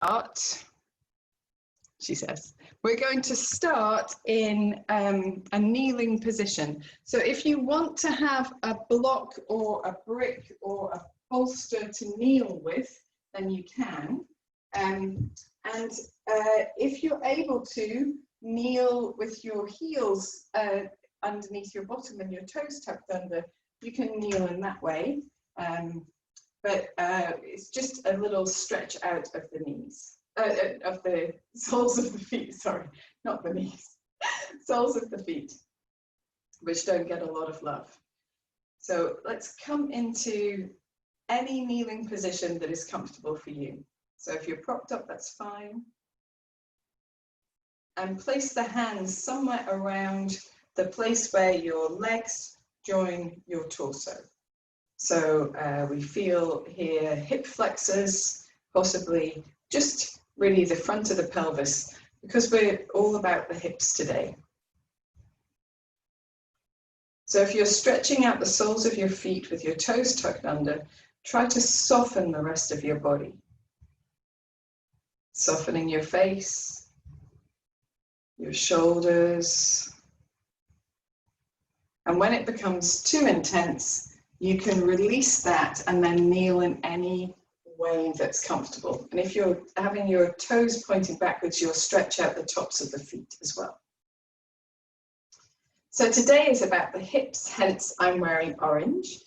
start, she says, we're going to start in a kneeling position. So if you want to have a block or a brick or a bolster to kneel with, then you can. If you're able to kneel with your heels underneath your bottom and your toes tucked under, you can kneel in that way. But it's just a little stretch out of the knees, of the soles of the feet, sorry, not the knees, soles of the feet, which don't get a lot of love. So let's come into any kneeling position that is comfortable for you. So if you're propped up, that's fine. And place the hands somewhere around the place where your legs join your torso. So we feel here hip flexors, possibly just really the front of the pelvis, because we're all about the hips today. So if you're stretching out the soles of your feet with your toes tucked under, try to soften the rest of your body. Softening your face, your shoulders. And when it becomes too intense, you can release that and then kneel in any way that's comfortable. And if you're having your toes pointing backwards, you'll stretch out the tops of the feet as well. So today is about the hips, hence I'm wearing orange,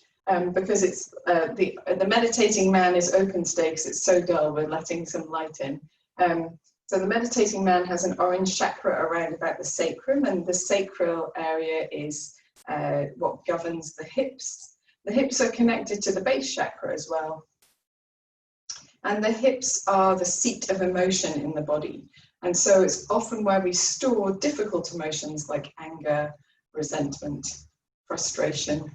because it's the meditating man is open today because it's so dull, we're letting some light in. So the meditating man has an orange chakra around about the sacrum, and the sacral area is what governs the hips. The hips are connected to the base chakra as well. And the hips are the seat of emotion in the body. And so it's often where we store difficult emotions like anger, resentment, frustration.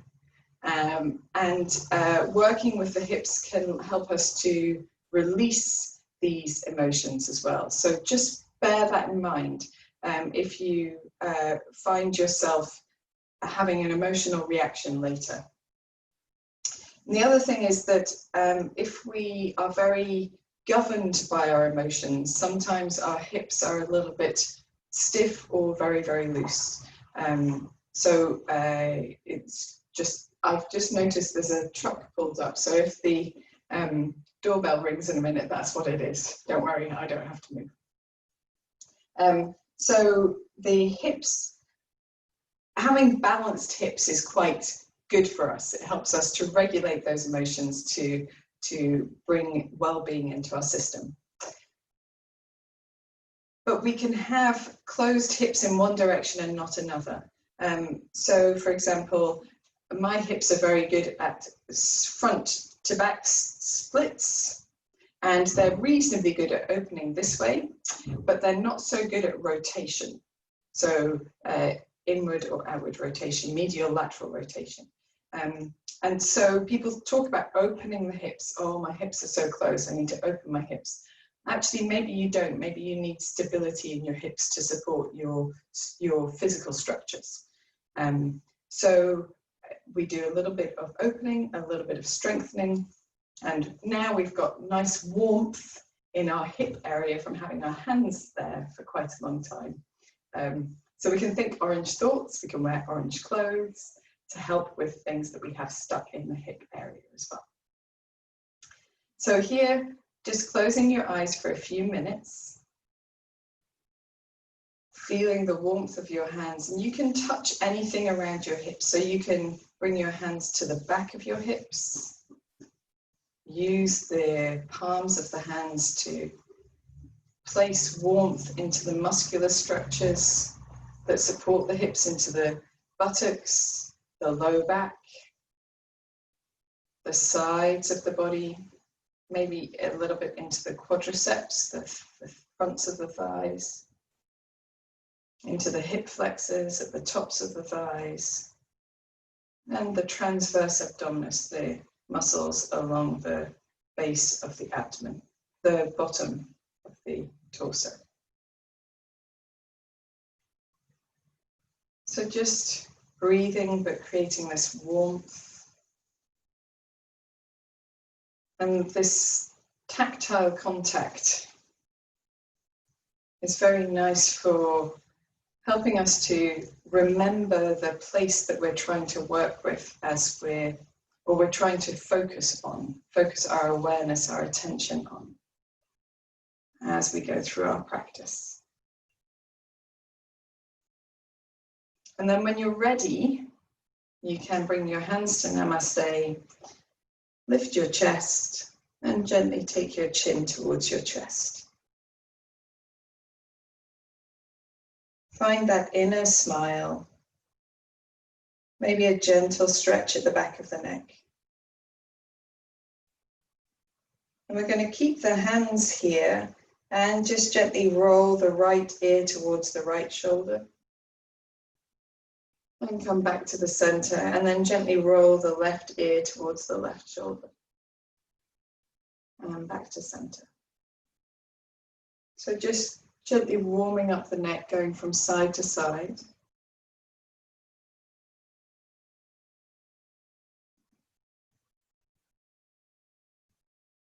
Working with the hips can help us to release these emotions as well. So just bear that in mind. If you find yourself having an emotional reaction later. And the other thing is that if we are very governed by our emotions, sometimes our hips are a little bit stiff or very, very loose. It's just, I've just noticed there's a truck pulled up. So if the doorbell rings in a minute, that's what it is. Don't worry, I don't have to move. So the hips, having balanced hips is quite good for us. It helps us to regulate those emotions, to bring well-being into our system. But we can have closed hips in one direction and not another. So for example, my hips are very good at front to back splits, and they're reasonably good at opening this way, but they're not so good at rotation. So inward or outward rotation, medial lateral rotation. And so people talk about opening the hips. Oh, my hips are so closed, I need to open my hips. Actually, maybe you don't. Maybe you need stability in your hips to support your physical structures. So we do a little bit of opening, a little bit of strengthening, and now we've got nice warmth in our hip area from having our hands there for quite a long time. So we can think orange thoughts, we can wear orange clothes to help with things that we have stuck in the hip area as well. So here, just closing your eyes for a few minutes, feeling the warmth of your hands, and you can touch anything around your hips. So you can bring your hands to the back of your hips, use the palms of the hands to place warmth into the muscular structures that support the hips, into the buttocks, the low back, the sides of the body, maybe a little bit into the quadriceps, the fronts of the thighs, into the hip flexors at the tops of the thighs, and the transverse abdominis, the muscles along the base of the abdomen, the bottom of the torso. So just breathing, but creating this warmth and this tactile contact is very nice for helping us to remember the place that we're trying to work with as we're trying to focus our awareness, our attention on as we go through our practice. And then when you're ready, you can bring your hands to Namaste, lift your chest, and gently take your chin towards your chest. Find that inner smile, maybe a gentle stretch at the back of the neck. And we're going to keep the hands here and just gently roll the right ear towards the right shoulder. And come back to the center, and then gently roll the left ear towards the left shoulder. And back to center. So just gently warming up the neck, going from side to side.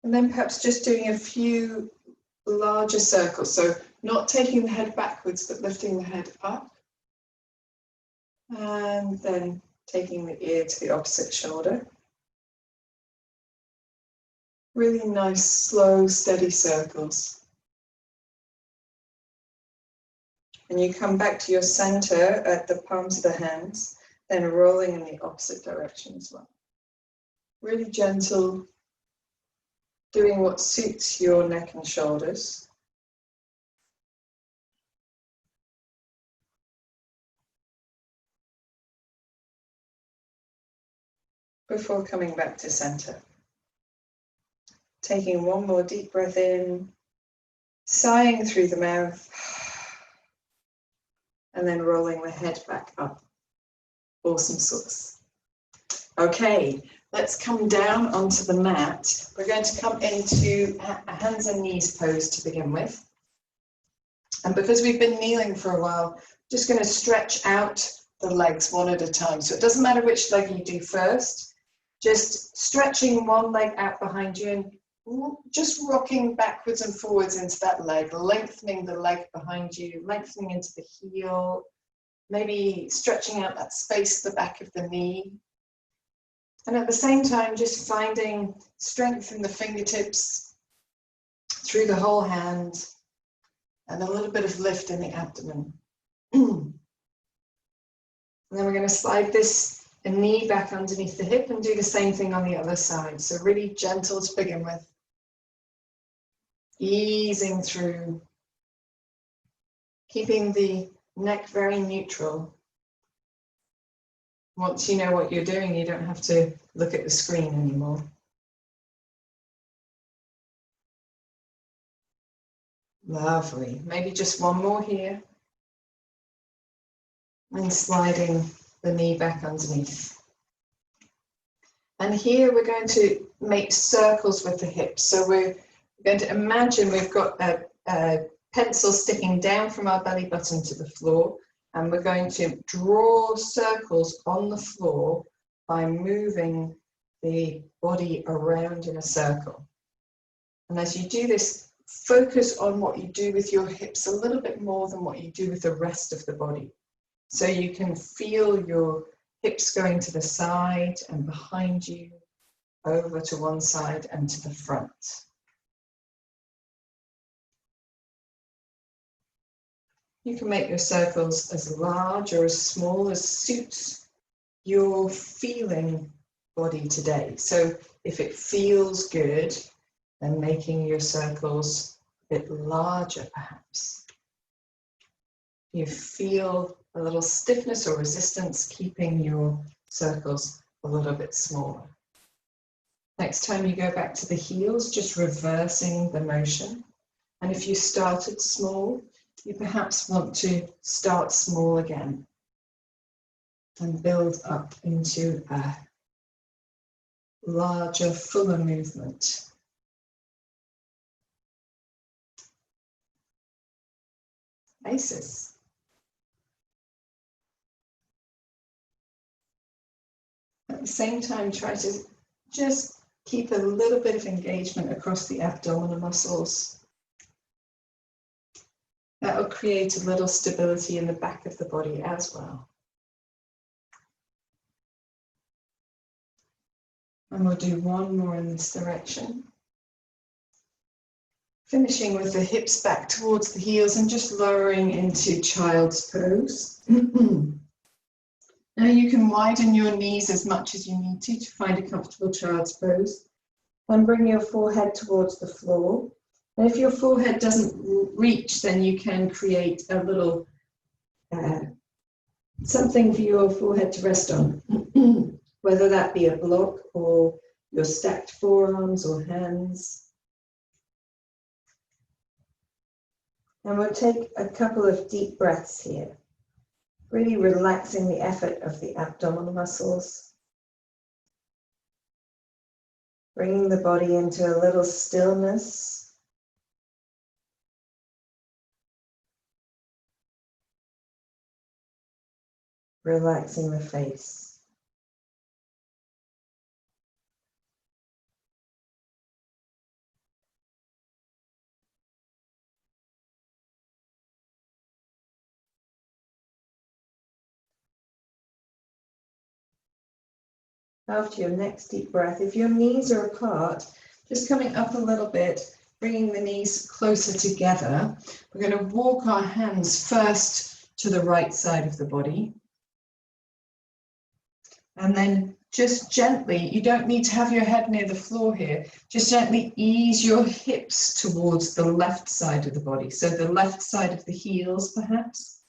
And then perhaps just doing a few larger circles. So not taking the head backwards, but lifting the head up. And then taking the ear to the opposite shoulder. Really nice, slow, steady circles. And you come back to your center at the palms of the hands, then rolling in the opposite direction as well. Really gentle, doing what suits your neck and shoulders. Before coming back to center. Taking one more deep breath in, sighing through the mouth, and then rolling the head back up. Awesome sauce. Okay, let's come down onto the mat. We're going to come into a hands and knees pose to begin with. And because we've been kneeling for a while, just going to stretch out the legs one at a time. So it doesn't matter which leg you do first. Just stretching one leg out behind you and just rocking backwards and forwards into that leg, lengthening the leg behind you, lengthening into the heel, maybe stretching out that space at the back of the knee. And at the same time, just finding strength in the fingertips through the whole hand and a little bit of lift in the abdomen. And then we're going to slide this knee back underneath the hip and do the same thing on the other side. So really gentle to begin with. Easing through, keeping the neck very neutral. Once you know what you're doing, you don't have to look at the screen anymore. Lovely. Maybe just one more here. And sliding the knee back underneath. And here we're going to make circles with the hips. So we're going to imagine we've got a pencil sticking down from our belly button to the floor, and we're going to draw circles on the floor by moving the body around in a circle. And as you do this, focus on what you do with your hips a little bit more than what you do with the rest of the body. So you can feel your hips going to the side and behind you, over to one side and to the front. You can make your circles as large or as small as suits your feeling body today. So if it feels good, then making your circles a bit larger perhaps. You feel a little stiffness or resistance, keeping your circles a little bit smaller. Next time you go back to the heels, just reversing the motion. And if you started small, you perhaps want to start small again and build up into a larger, fuller movement. Aces. At the same time, try to just keep a little bit of engagement across the abdominal muscles. That will create a little stability in the back of the body as well. And we'll do one more in this direction. Finishing with the hips back towards the heels and just lowering into child's pose. Now you can widen your knees as much as you need to find a comfortable child's pose. And bring your forehead towards the floor. And if your forehead doesn't reach, then you can create a little something for your forehead to rest on, whether that be a block or your stacked forearms or hands. And we'll take a couple of deep breaths here, really relaxing the effort of the abdominal muscles, bringing the body into a little stillness. Relaxing the face. After your next deep breath, if your knees are apart, just coming up a little bit, bringing the knees closer together. We're going to walk our hands first to the right side of the body. And then just gently, you don't need to have your head near the floor here, just gently ease your hips towards the left side of the body. So the left side of the heels perhaps,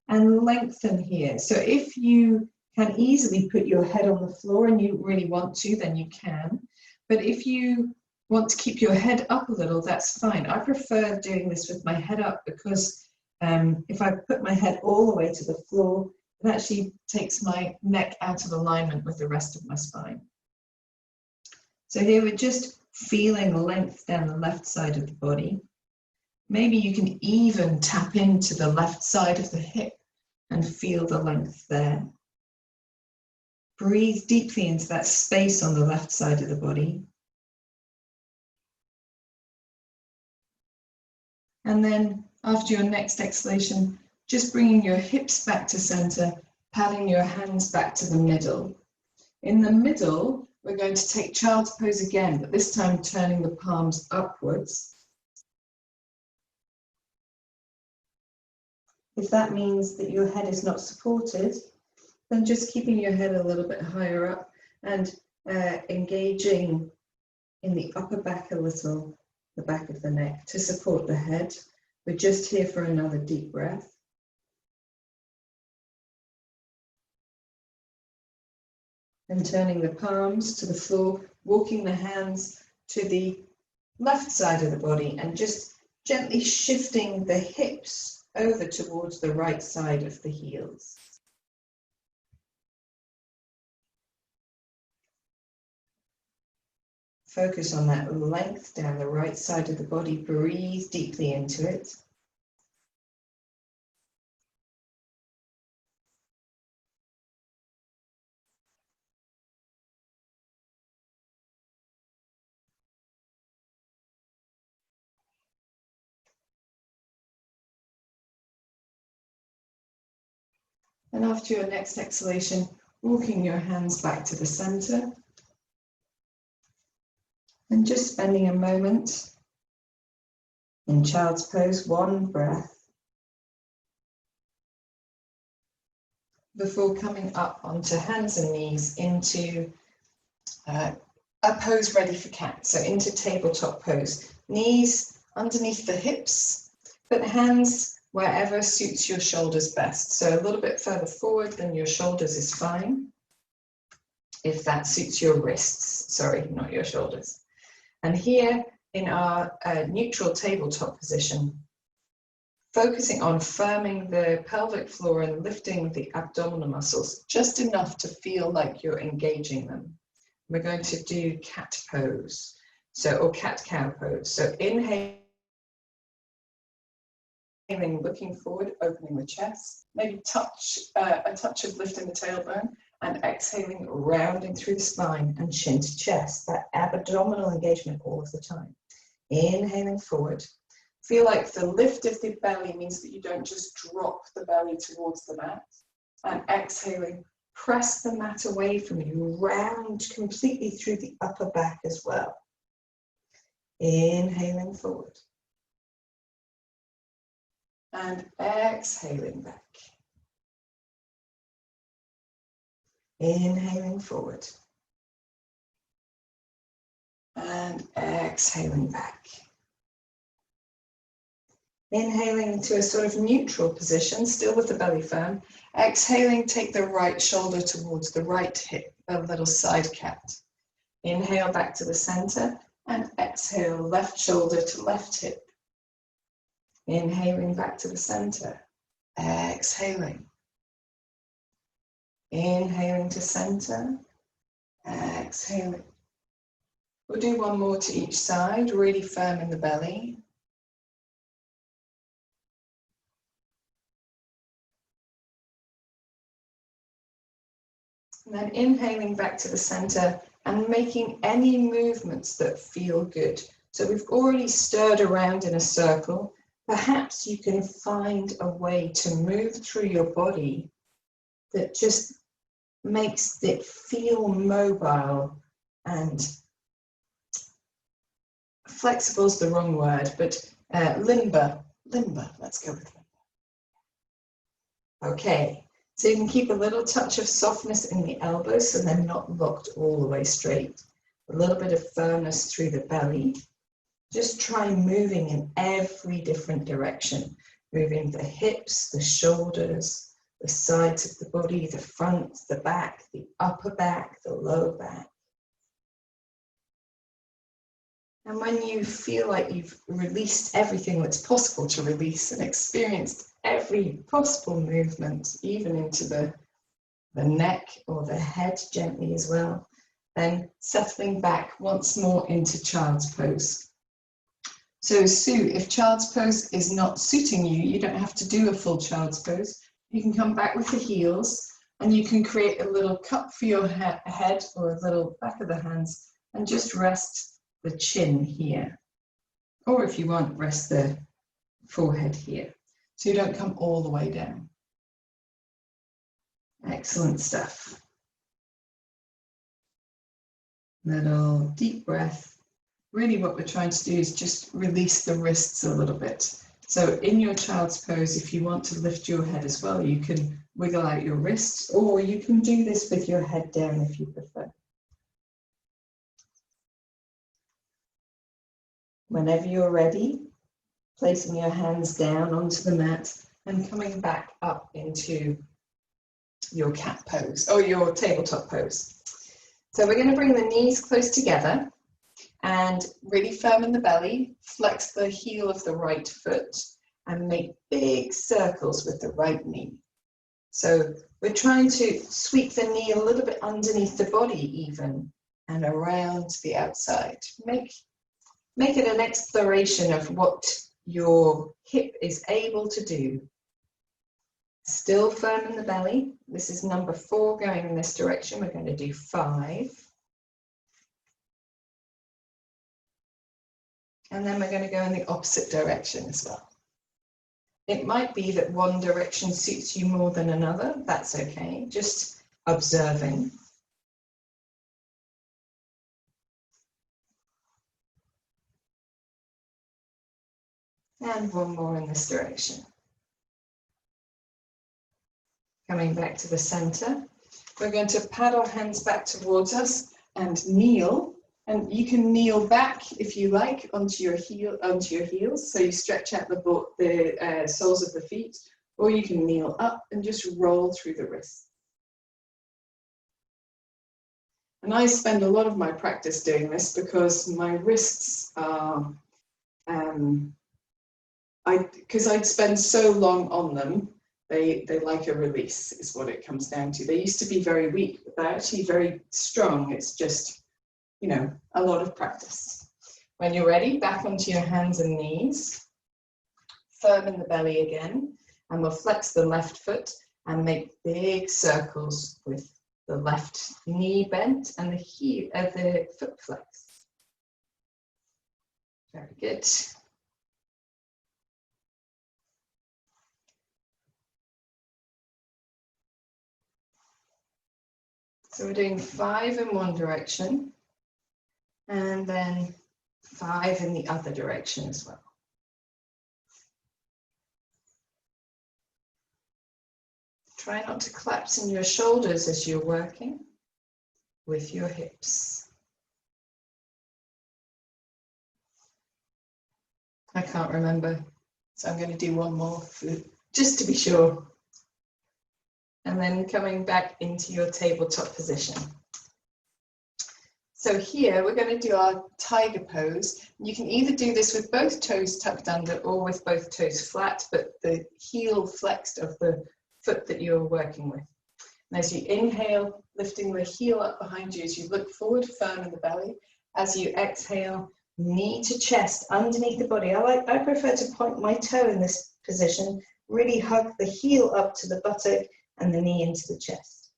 and lengthen here. So if you can easily put your head on the floor and you really want to, then you can. But if you want to keep your head up a little, that's fine. I prefer doing this with my head up because if I put my head all the way to the floor, it actually takes my neck out of alignment with the rest of my spine. So here we're just feeling the length down the left side of the body. Maybe you can even tap into the left side of the hip and feel the length there. Breathe deeply into that space on the left side of the body. And then after your next exhalation, just bringing your hips back to center, patting your hands back to the middle. In the middle, we're going to take child's pose again, but this time turning the palms upwards. If that means that your head is not supported, then just keeping your head a little bit higher up and engaging in the upper back a little, the back of the neck to support the head. We're just here for another deep breath. And turning the palms to the floor, walking the hands to the left side of the body and just gently shifting the hips over towards the right side of the heels. Focus on that length down the right side of the body. Breathe deeply into it. And after your next exhalation, walking your hands back to the center. And just spending a moment in child's pose, one breath, before coming up onto hands and knees into a pose ready for cat. So into tabletop pose. Knees underneath the hips, but hands wherever suits your shoulders best. So a little bit further forward than your shoulders is fine. If that suits your wrists, sorry, not your shoulders. And here in our neutral tabletop position, focusing on firming the pelvic floor and lifting the abdominal muscles just enough to feel like you're engaging them. We're going to do cat pose, or cat-cow pose. So inhaling, looking forward, opening the chest, maybe a touch of lifting the tailbone, and exhaling, rounding through the spine and chin to chest, that abdominal engagement all of the time. Inhaling forward, Feel like the lift of the belly means that you don't just drop the belly towards the mat. And exhaling, press the mat away from you, round completely through the upper back as well. Inhaling forward. And exhaling back. Inhaling forward. And exhaling back. Inhaling into a sort of neutral position, still with the belly firm. Exhaling, take the right shoulder towards the right hip, a little side cat. Inhale back to the center and exhale, left shoulder to left hip. Inhaling back to the center, exhaling. Inhaling to center, exhaling. We'll do one more to each side, really firm in the belly. And then inhaling back to the center and making any movements that feel good. So we've already stirred around in a circle. Perhaps you can find a way to move through your body that just makes it feel mobile and flexible is the wrong word, but limber, let's go with limber. Okay, so you can keep a little touch of softness in the elbows so they're not locked all the way straight. A little bit of firmness through the belly. Just try moving in every different direction, moving the hips, the shoulders, the sides of the body, the front, the back, the upper back, the lower back. And when you feel like you've released everything that's possible to release and experienced every possible movement, even into the neck or the head gently as well, then settling back once more into child's pose. So Sue, if child's pose is not suiting you, you don't have to do a full child's pose. You can come back with the heels and you can create a little cup for your head or a little back of the hands and just rest the chin here. Or if you want, rest the forehead here. So you don't come all the way down. Excellent stuff. Little deep breath. Really what we're trying to do is just release the wrists a little bit. So in your child's pose, if you want to lift your head as well, you can wiggle out your wrists, or you can do this with your head down if you prefer. Whenever you're ready, placing your hands down onto the mat and coming back up into your cat pose or your tabletop pose. So we're going to bring the knees close together and really firm in the belly, flex the heel of the right foot and make big circles with the right knee. So we're trying to sweep the knee a little bit underneath the body even and around to the outside. Make it an exploration of what your hip is able to do. Still firm in the belly. This is number 4 going in this direction. We're going to do 5. And then we're going to go in the opposite direction as well. It might be that one direction suits you more than another. That's okay. Just observing. And one more in this direction. Coming back to the center. We're going to pad our hands back towards us and kneel. And you can kneel back if you like onto your heels. So you stretch out the soles of the feet, or you can kneel up and just roll through the wrists. And I spend a lot of my practice doing this because my wrists are, because I'd spend so long on them, they like a release is what it comes down to. They used to be very weak, but they're actually very strong. It's just, you know, a lot of practice. When you're ready, back onto your hands and knees, firm in the belly again, and we'll flex the left foot and make big circles with the left knee bent and the foot flex. Very good. So we're doing 5 in one direction and then 5 in the other direction as well. Try not to collapse in your shoulders as you're working with your hips. I can't remember, so I'm going to do one more just to be sure. And then coming back into your tabletop position. So here we're going to do our tiger pose. You can either do this with both toes tucked under or with both toes flat, but the heel flexed of the foot that you're working with. And as you inhale, lifting the heel up behind you as you look forward, firm in the belly. As you exhale, knee to chest underneath the body. I prefer to point my toe in this position, really hug the heel up to the buttock and the knee into the chest.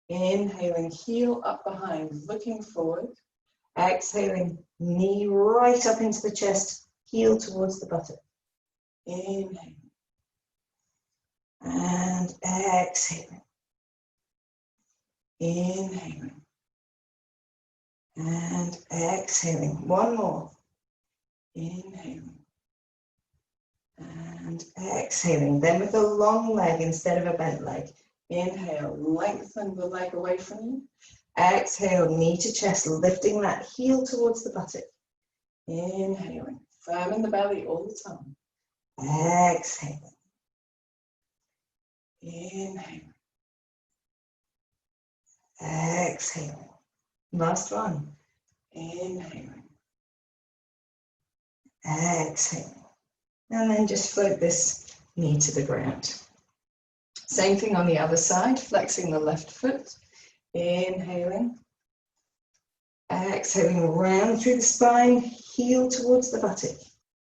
Inhaling, heel up behind, looking forward. Exhaling, knee right up into the chest, heel towards the buttock. Inhaling. And exhaling. Inhaling. And exhaling. One more. Inhaling. And exhaling. Then with a long leg instead of a bent leg. Inhale, lengthen the leg away from you. Exhale, knee to chest, lifting that heel towards the buttock. Inhaling, firm in the belly all the time. Exhaling. Inhaling. Exhaling. Last one. Inhaling. Exhaling. And then just float this knee to the ground. Same thing on the other side, flexing the left foot. Inhaling. Exhaling, round through the spine, heel towards the buttock.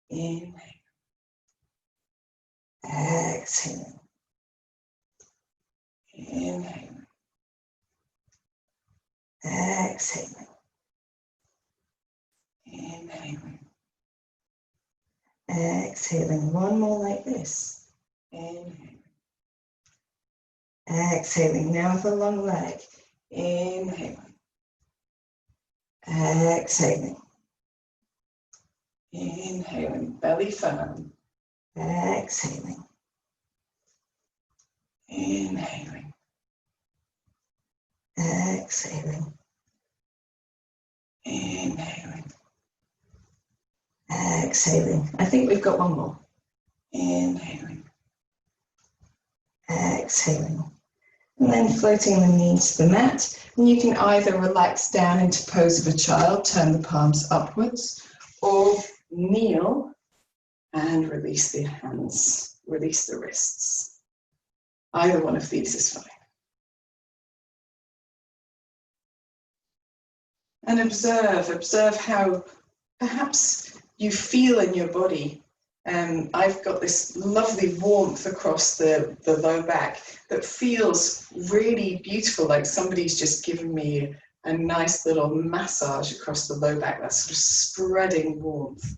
Inhaling. Exhaling. Inhaling. Exhaling. Inhaling. Exhaling. One more like this. Inhaling. Exhaling. Now with a long leg. Inhaling. Exhaling. Inhaling. Belly firm. Exhaling. Inhaling. Exhaling. Inhaling. Exhaling. I think we've got one more. Inhaling. Exhaling. And then floating the knee to the mat. And you can either relax down into pose of a child, turn the palms upwards, or kneel and release the hands, release the wrists. Either one of these is fine. And observe how perhaps you feel in your body. I've got this lovely warmth across the low back that feels really beautiful, like somebody's just given me a nice little massage across the low back, that sort of spreading warmth,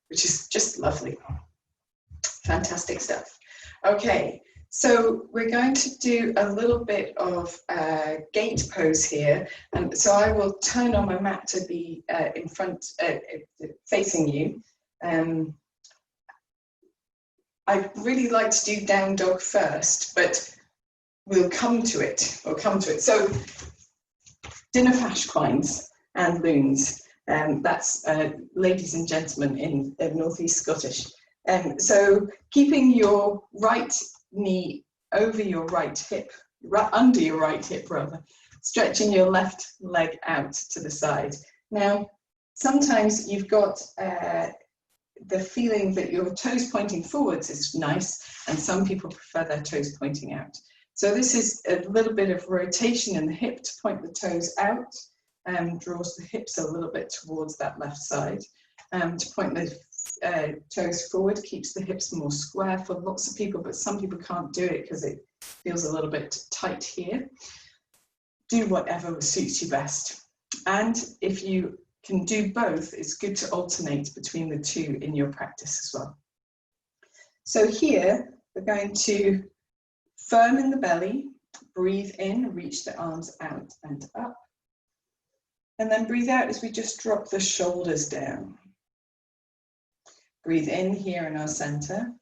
which is just lovely. Fantastic stuff. Okay, so we're going to do a little bit of gate pose here, and so I will turn on my mat to be in front, facing you. I'd really like to do down dog first, but we'll come to it. So dinner fashquines and loons. That's ladies and gentlemen in Northeast Scottish. So keeping your right knee over your right hip, under your right hip rather, stretching your left leg out to the side. Now, sometimes you've got the feeling that your toes pointing forwards is nice, and some people prefer their toes pointing out. So this is a little bit of rotation in the hip to point the toes out, draws the hips a little bit towards that left side. To point the toes forward keeps the hips more square for lots of people, but some people can't do it because it feels a little bit tight here. Do whatever suits you best. And if you can do both, it's good to alternate between the two in your practice as well. So here we're going to firm in the belly, Breathe in, reach the arms out and up. And then breathe out as we just drop the shoulders down. Breathe in here in our center.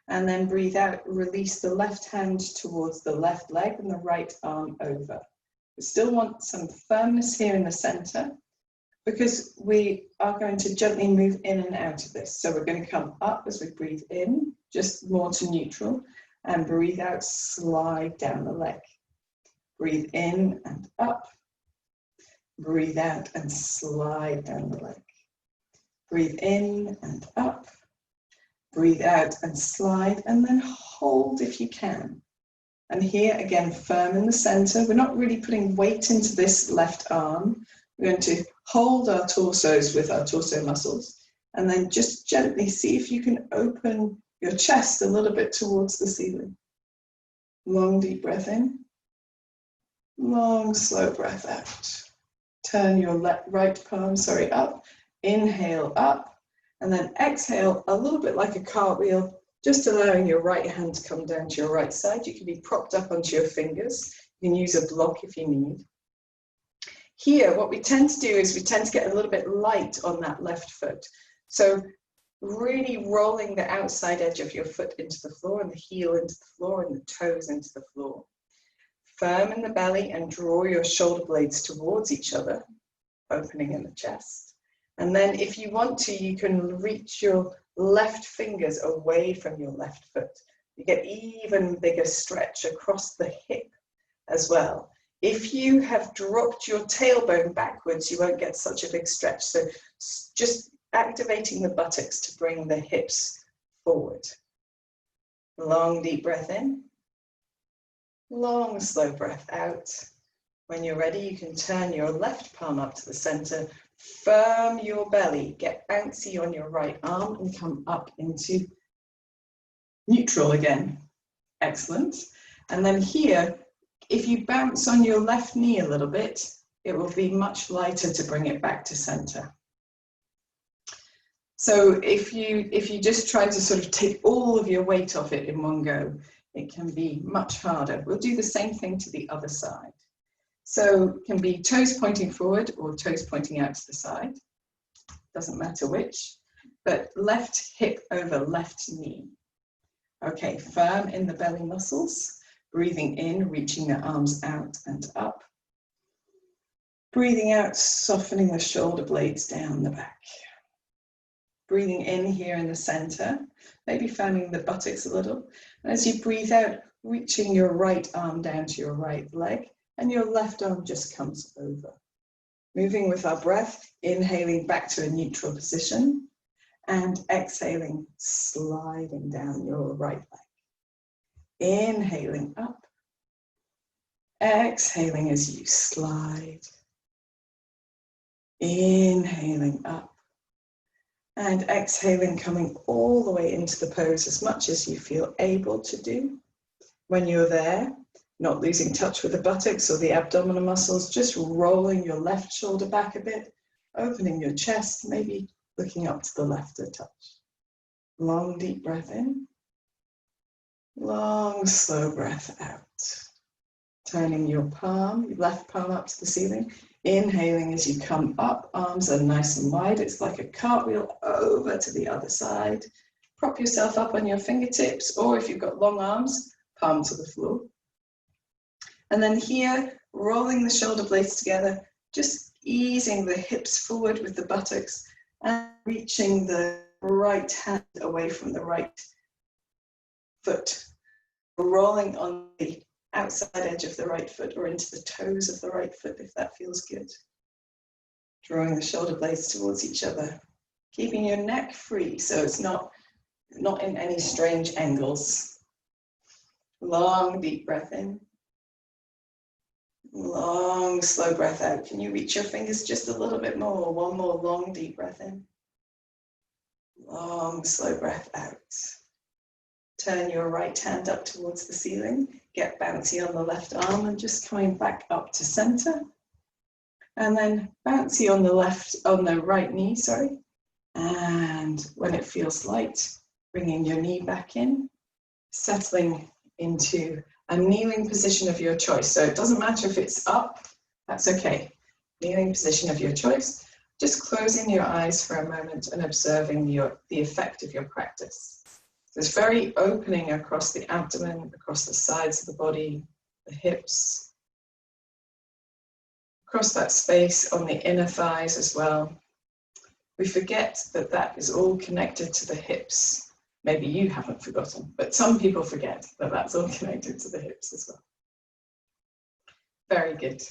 And then breathe out, release the left hand towards the left leg and the right arm over. We still want some firmness here in the center because we are going to gently move in and out of this. So we're going to come up as we breathe in, just more to neutral, and breathe out, slide down the leg. Breathe in and up. Breathe out and slide down the leg. Breathe in and up. Breathe out and slide, and then hold if you can. And here again, firm in the center. We're not really putting weight into this left arm. We're going to hold our torsos with our torso muscles, and then just gently see if you can open your chest a little bit towards the ceiling. Long, deep breath in. Long, slow breath out. Turn your right palm, up. Inhale up. And then exhale a little bit like a cartwheel, just allowing your right hand to come down to your right side. You can be propped up onto your fingers. You can use a block if you need. Here, what we tend to do is we tend to get a little bit light on that left foot. So really rolling the outside edge of your foot into the floor and the heel into the floor and the toes into the floor. Firm in the belly and draw your shoulder blades towards each other, opening in the chest. And then if you want to, you can reach your left fingers away from your left foot. You get even bigger stretch across the hip as well. If you have dropped your tailbone backwards, you won't get such a big stretch. So just activating the buttocks to bring the hips forward. Long, deep breath in. Long, slow breath out. When you're ready, you can turn your left palm up to the center. Firm your belly, get bouncy on your right arm and come up into neutral again. Excellent. And then here, if you bounce on your left knee a little bit, it will be much lighter to bring it back to center. So if you just try to sort of take all of your weight off it in one go, it can be much harder. We'll do the same thing to the other side. So it can be toes pointing forward or toes pointing out to the side. Doesn't matter which, but left hip over left knee. Okay, firm in the belly muscles. Breathing in, reaching the arms out and up. Breathing out, softening the shoulder blades down the back. Breathing in here in the center, maybe firming the buttocks a little. And as you breathe out, reaching your right arm down to your right leg. And your left arm just comes over. Moving with our breath, inhaling back to a neutral position and exhaling, sliding down your right leg. Inhaling up, exhaling as you slide. Inhaling up and exhaling, coming all the way into the pose as much as you feel able to do. When you're there, not losing touch with the buttocks or the abdominal muscles, just rolling your left shoulder back a bit, opening your chest, maybe looking up to the left a touch. Long, deep breath in. Long, slow breath out. Turning your palm, your left palm up to the ceiling. Inhaling as you come up, arms are nice and wide. It's like a cartwheel over to the other side. Prop yourself up on your fingertips, or if you've got long arms, palm to the floor. And then here, rolling the shoulder blades together, just easing the hips forward with the buttocks and reaching the right hand away from the right foot. Rolling on the outside edge of the right foot or into the toes of the right foot if that feels good. Drawing the shoulder blades towards each other. Keeping your neck free so it's not in any strange angles. Long, deep breath in. Long, slow breath out. Can you reach your fingers just a little bit more? One more long, deep breath in. Long, slow breath out. Turn your right hand up towards the ceiling. Get bouncy on the left arm and just coming back up to center. And then bouncy on the right knee, sorry. And when it feels light, bringing your knee back in, settling into a kneeling position of your choice. So it doesn't matter if it's up, that's okay. Kneeling position of your choice. Just closing your eyes for a moment and observing the effect of your practice. So it's very opening across the abdomen, across the sides of the body, the hips, across that space on the inner thighs as well. We forget that that is all connected to the hips. Maybe you haven't forgotten, but some people forget that that's all connected to the hips as well. Very good.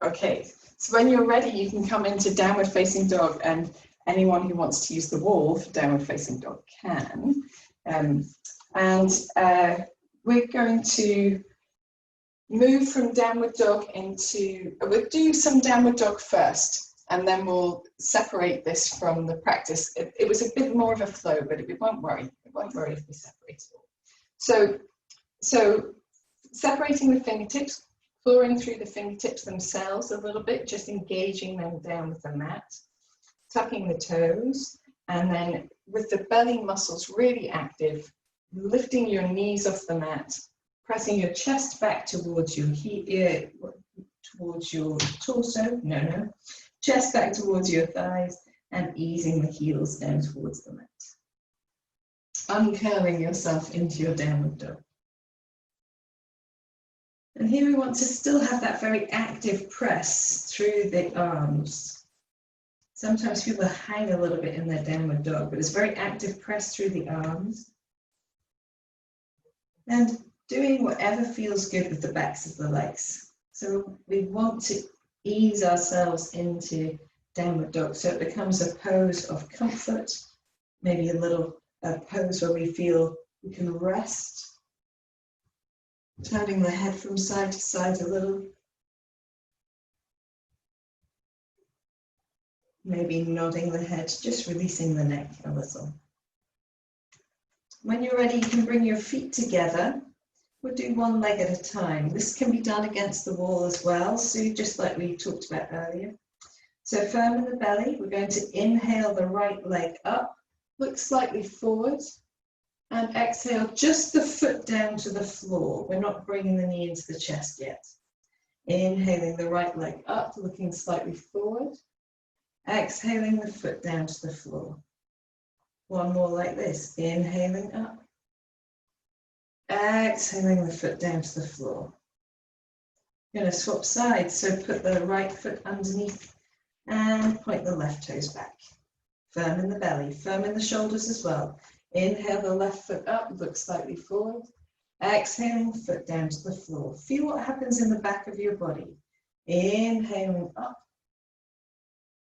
Okay, so when you're ready, you can come into downward facing dog, and anyone who wants to use the wall for downward facing dog can. We're going to move from downward dog into, we'll do some downward dog first, and then we'll separate this from the practice. It was a bit more of a flow, but it won't worry. It won't worry if we separate it all. So separating the fingertips, clawing through the fingertips themselves a little bit, just engaging them down with the mat, tucking the toes, and then with the belly muscles really active, lifting your knees off the mat, pressing your chest back towards your torso, chest back towards your thighs, and easing the heels down towards the mat. Uncurling yourself into your downward dog. And here we want to still have that very active press through the arms. Sometimes people hang a little bit in their downward dog, but it's very active press through the arms. And doing whatever feels good with the backs of the legs. So we want to ease ourselves into downward dog so it becomes a pose of comfort, maybe a pose where we feel we can rest. Turning the head from side to side a little. Maybe nodding the head, just releasing the neck a little. When you're ready, you can bring your feet together. We'll do one leg at a time. This can be done against the wall as well, so just like we talked about earlier. So firm in the belly, we're going to inhale the right leg up, look slightly forward, and exhale just the foot down to the floor. We're not bringing the knee into the chest yet. Inhaling the right leg up, looking slightly forward. Exhaling the foot down to the floor. One more like this. Inhaling up. Exhaling the foot down to the floor. You're going to swap sides, so put the right foot underneath and point the left toes back. Firm in the belly, firm in the shoulders as well. Inhale the left foot up, look slightly forward. Exhaling, foot down to the floor. Feel what happens in the back of your body. Inhaling up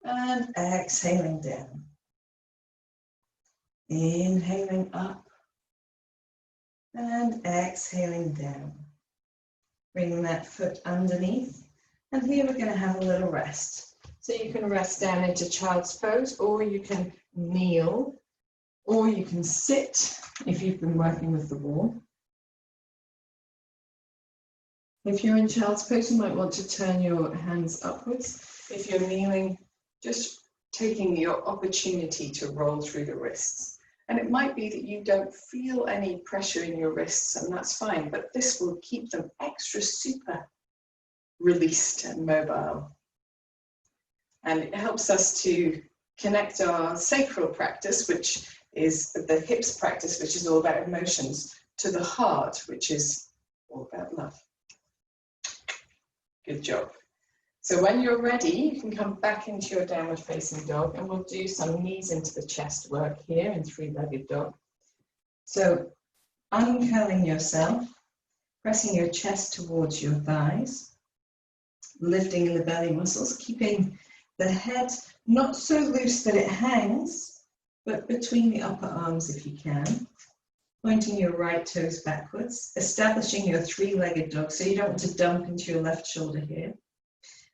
and exhaling down. Inhaling up and exhaling down. Bringing that foot underneath. And here we're going to have a little rest. So you can rest down into child's pose, or you can kneel, or you can sit if you've been working with the wall. If you're in child's pose, you might want to turn your hands upwards. If you're kneeling, just taking the opportunity to roll through the wrists. And it might be that you don't feel any pressure in your wrists, and that's fine, but this will keep them extra super released and mobile. And it helps us to connect our sacral practice, which is the hips practice, which is all about emotions, to the heart, which is all about love. Good job. So when you're ready, you can come back into your downward facing dog, and we'll do some knees into the chest work here in three-legged dog. So uncurling yourself, pressing your chest towards your thighs, lifting the belly muscles, keeping the head not so loose that it hangs, but between the upper arms if you can. Pointing your right toes backwards, establishing your three-legged dog, so you don't want to dump into your left shoulder here.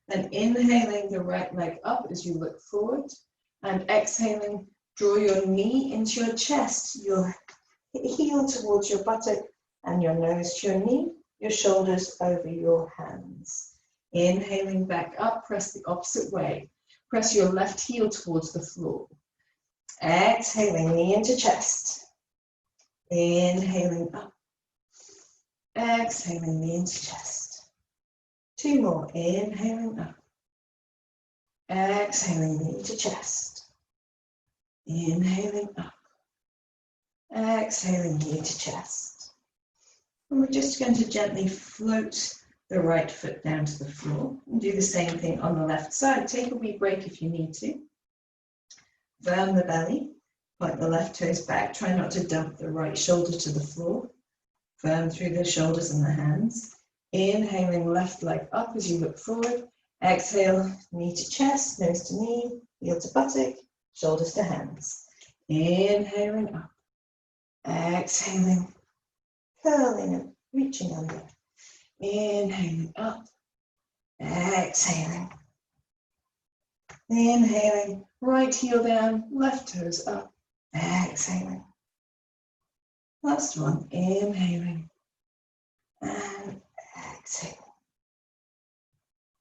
Then inhaling the right leg up as you look forward, and exhaling, draw your knee into your chest, your heel towards your buttock, and your nose to your knee, your shoulders over your hands. Inhaling back up, press the opposite way. Press your left heel towards the floor. Exhaling, knee into chest. Inhaling up. exhaling knee into chest. 2 more, inhaling up. Exhaling knee to chest. Inhaling up. Exhaling knee to chest. And we're just going to gently float the right foot down to the floor and do the same thing on the left side. Take a wee break if you need to. Firm the belly, point the left toes back. Try not to dump the right shoulder to the floor. Firm through the shoulders and the hands. Inhaling left leg up as you look forward. Exhale, knee to chest, nose to knee, heel to buttock, shoulders to hands. Inhaling up. Exhaling, curling and reaching under. Inhaling up. Exhaling. Inhaling, right heel down, left toes up. Exhaling. Last one, inhaling and exhaling.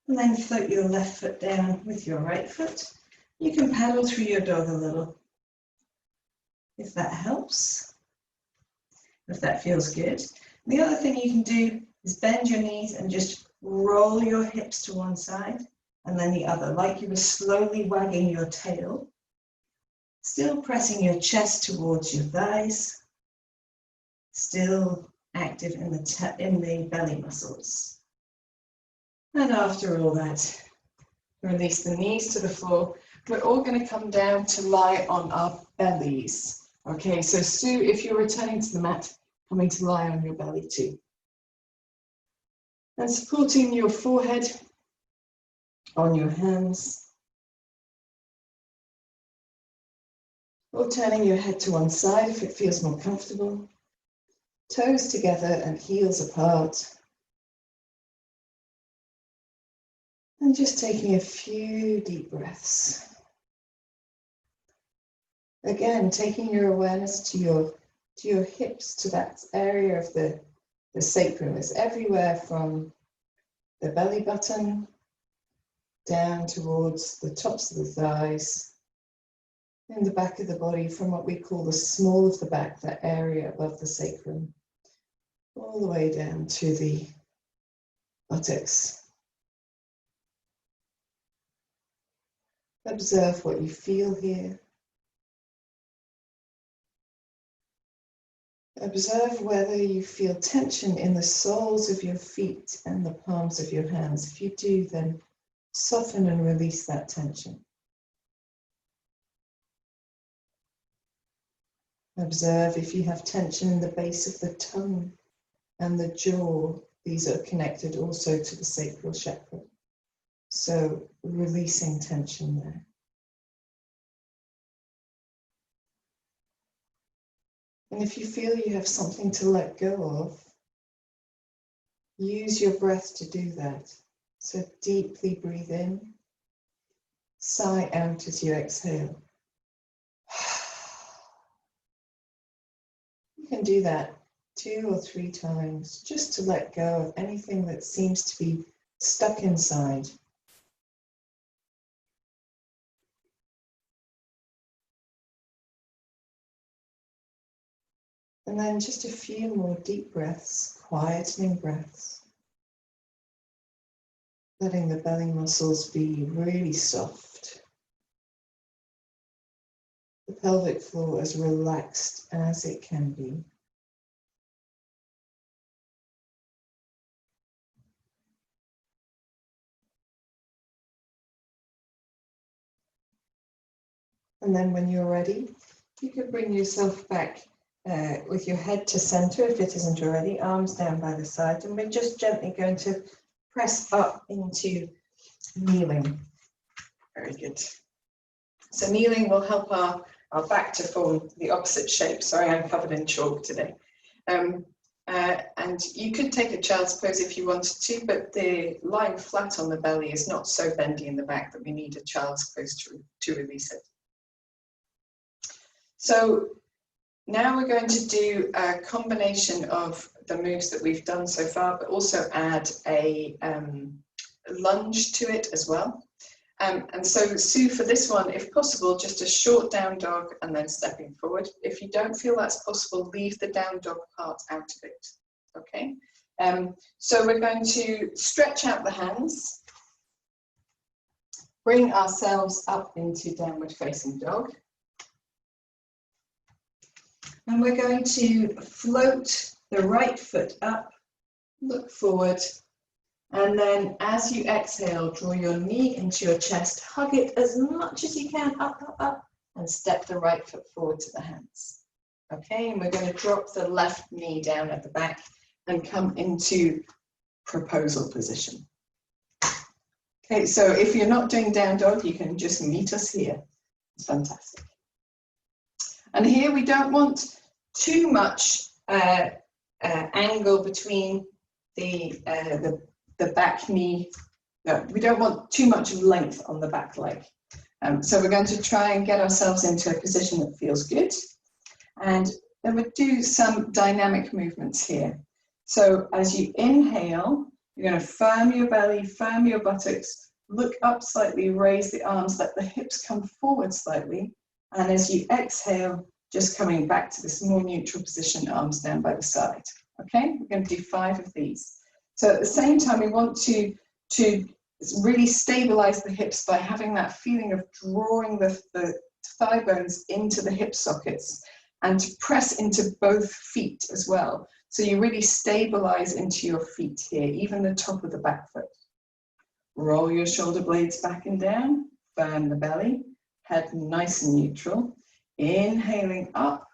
And then float your left foot down with your right foot. You can paddle through your dog a little, if that helps, if that feels good. And the other thing you can do is bend your knees and just roll your hips to one side and then the other, like you were slowly wagging your tail, still pressing your chest towards your thighs, still active in the belly muscles. And after all that, release the knees to the floor. We're all going to come down to lie on our bellies. Okay, so Sue, if you're returning to the mat, coming to lie on your belly too. And supporting your forehead on your hands. Or turning your head to one side if it feels more comfortable. Toes together and heels apart. And just taking a few deep breaths. Again, taking your awareness to your hips, to that area of the sacrum. It's everywhere from the belly button down towards the tops of the thighs, in the back of the body, from what we call the small of the back, that area above the sacrum, all the way down to the buttocks. Observe what you feel here. Observe whether you feel tension in the soles of your feet and the palms of your hands. If you do, then soften and release that tension. Observe if you have tension in the base of the tongue and the jaw. These are connected also to the sacral chakra. So releasing tension there. And if you feel you have something to let go of, use your breath to do that. So deeply breathe in, sigh out as you exhale. You can do that 2 or 3 times just to let go of anything that seems to be stuck inside. And then just a few more deep breaths, quietening breaths. Letting the belly muscles be really soft. The pelvic floor as relaxed as it can be. And then when you're ready, you can bring yourself back with your head to center if it isn't already, arms down by the side, and we're just gently going to press up into kneeling. Very good. So kneeling will help our back to form the opposite shape. Sorry, I'm covered in chalk today. And you could take a child's pose if you wanted to, but the lying flat on the belly is not so bendy in the back that we need a child's pose to release it. So now we're going to do a combination of the moves that we've done so far, but also add a lunge to it as well. And so Sue, for this one, if possible, just a short down dog and then stepping forward. If you don't feel that's possible, leave the down dog part out of it, okay? So we're going to stretch out the hands, bring ourselves up into downward facing dog. And we're going to float the right foot up, look forward, and then as you exhale, draw your knee into your chest, hug it as much as you can, up, up, up, and step the right foot forward to the hands. Okay, and we're going to drop the left knee down at the back and come into proposal position. Okay, so if you're not doing down dog, you can just meet us here. It's fantastic. And here we don't want too much angle between the back knee. No, we don't want too much length on the back leg. So we're going to try and get ourselves into a position that feels good. And then we'll do some dynamic movements here. So as you inhale, you're going to firm your belly, firm your buttocks, look up slightly, raise the arms, let the hips come forward slightly. And as you exhale, just coming back to this more neutral position, arms down by the side. Okay, we're going to do 5 of these. So at the same time, we want to really stabilize the hips by having that feeling of drawing the thigh bones into the hip sockets and to press into both feet as well. So you really stabilize into your feet here, even the top of the back foot. Roll your shoulder blades back and down, firm the belly, head nice and neutral. Inhaling up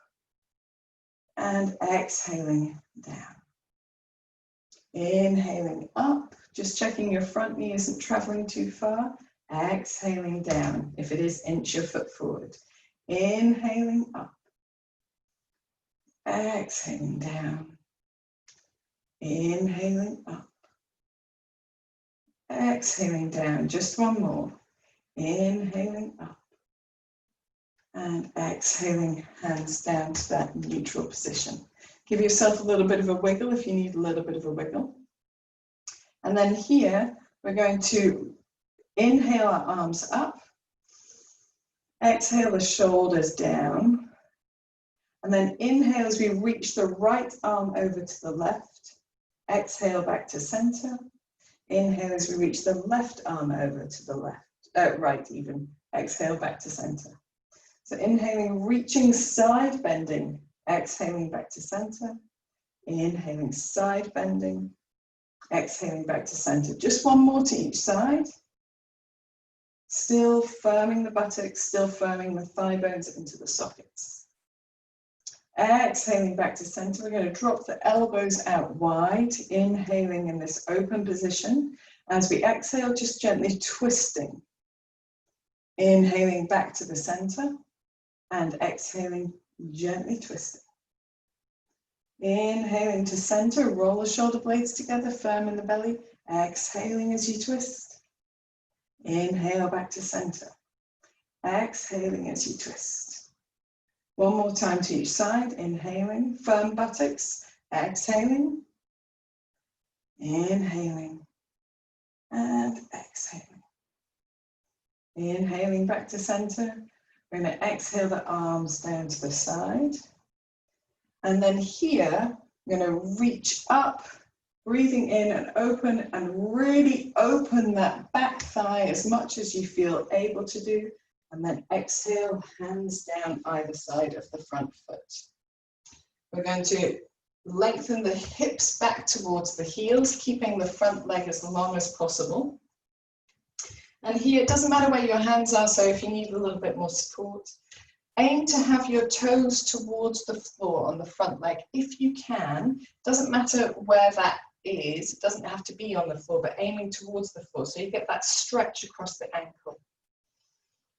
and exhaling down. Inhaling up, just checking your front knee isn't traveling too far. Exhaling down. If it is, inch your foot forward. Inhaling up. Exhaling down. Inhaling up. Exhaling down. Just one more. Inhaling up. And exhaling, hands down to that neutral position. Give yourself a little bit of a wiggle if you need a little bit of a wiggle. And then here, we're going to inhale our arms up. Exhale the shoulders down. And then inhale as we reach the right arm over to the left. Exhale back to center. Inhale as we reach the left arm over to the left, right even. Exhale back to center. So inhaling, reaching, side bending, exhaling back to center, inhaling, side bending, exhaling back to center. Just one more to each side. Still firming the buttocks, still firming the thigh bones into the sockets. Exhaling back to center, we're going to drop the elbows out wide, inhaling in this open position. As we exhale, just gently twisting. Inhaling back to the center. And exhaling, gently twisting. Inhaling to center, roll the shoulder blades together, firm in the belly. Exhaling as you twist. Inhale back to center. Exhaling as you twist. One more time to each side. Inhaling, firm buttocks. Exhaling. Inhaling. And exhaling. Inhaling back to center. We're going to exhale the arms down to the side. And then here, we're going to reach up, breathing in and open, and really open that back thigh as much as you feel able to do. And then exhale, hands down either side of the front foot. We're going to lengthen the hips back towards the heels, keeping the front leg as long as possible. And here, it doesn't matter where your hands are, so if you need a little bit more support, aim to have your toes towards the floor on the front leg if you can. Doesn't matter where that is, it doesn't have to be on the floor, but aiming towards the floor so you get that stretch across the ankle.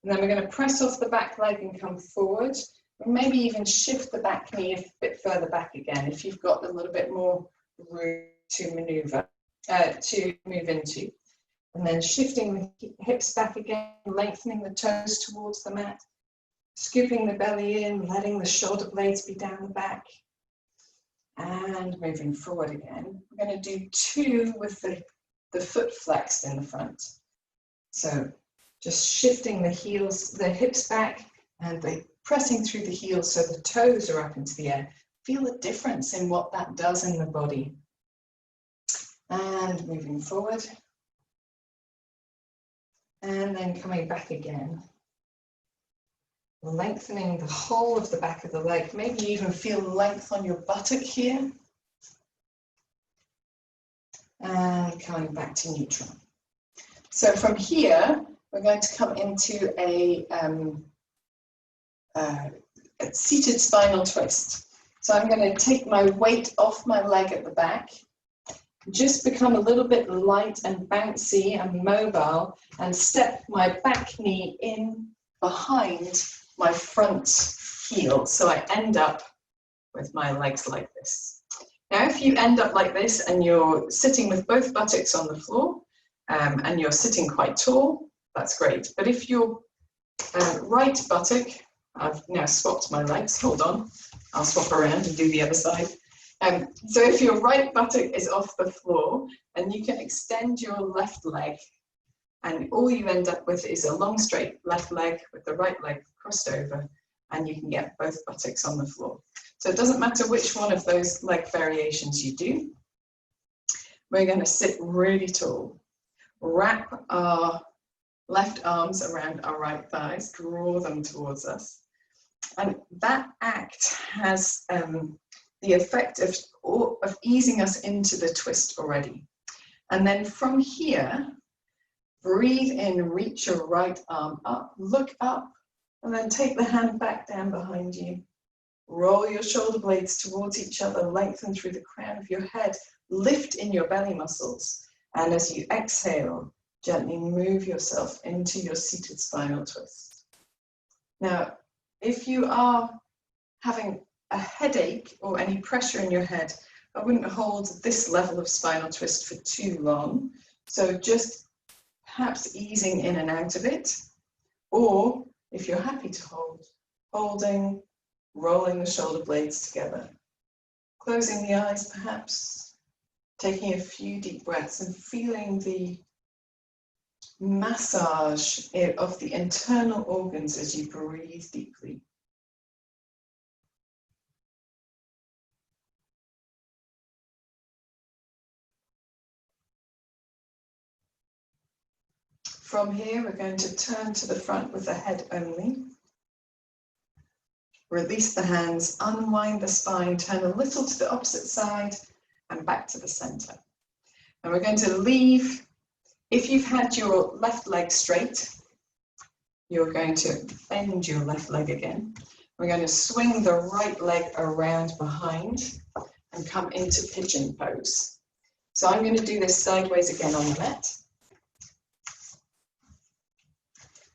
And then we're going to press off the back leg and come forward. And maybe even shift the back knee a bit further back again if you've got a little bit more room to maneuver, to move into. And then shifting the hips back again, lengthening the toes towards the mat, scooping the belly in, letting the shoulder blades be down the back, and moving forward again. We're going to do 2 with the foot flexed in the front. So just shifting the heels, the hips back, and pressing through the heels so the toes are up into the air. Feel the difference in what that does in the body. And moving forward. And then coming back again. Lengthening the whole of the back of the leg. Maybe you even feel length on your buttock here. And coming back to neutral. So from here, we're going to come into a seated spinal twist. So I'm going to take my weight off my leg at the back, just become a little bit light and bouncy and mobile, and step my back knee in behind my front heel. So I end up with my legs like this. Now, if you end up like this and you're sitting with both buttocks on the floor and you're sitting quite tall, that's great. But if your right buttock, I've now swapped my legs, hold on, I'll swap around and do the other side. So if your right buttock is off the floor, and you can extend your left leg, and all you end up with is a long straight left leg with the right leg crossed over, and you can get both buttocks on the floor. So it doesn't matter which one of those leg variations you do. We're going to sit really tall, wrap our left arms around our right thighs, draw them towards us. And that act has the effect of easing us into the twist already. And then from here, breathe in, reach your right arm up, look up, and then take the hand back down behind you. Roll your shoulder blades towards each other, lengthen through the crown of your head, lift in your belly muscles. And as you exhale, gently move yourself into your seated spinal twist. Now, if you are having a headache or any pressure in your head, I wouldn't hold this level of spinal twist for too long. So just perhaps easing in and out of it. Or if you're happy to hold, holding, rolling the shoulder blades together. Closing the eyes perhaps, taking a few deep breaths and feeling the massage of the internal organs as you breathe deeply. From here, we're going to turn to the front with the head only. Release the hands, unwind the spine, turn a little to the opposite side and back to the center. And we're going to leave, if you've had your left leg straight, you're going to bend your left leg again. We're going to swing the right leg around behind and come into pigeon pose. So I'm going to do this sideways again on the mat.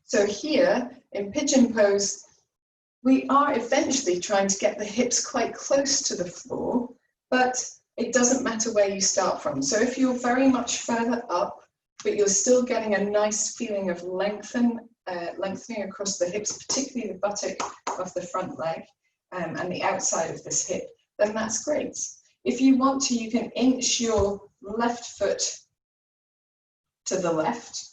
So here in pigeon pose, we are eventually trying to get the hips quite close to the floor, but it doesn't matter where you start from. So if you're very much further up, but you're still getting a nice feeling of lengthening across the hips, particularly the buttock of the front leg and the outside of this hip, then that's great. If you want to, you can inch your left foot to the left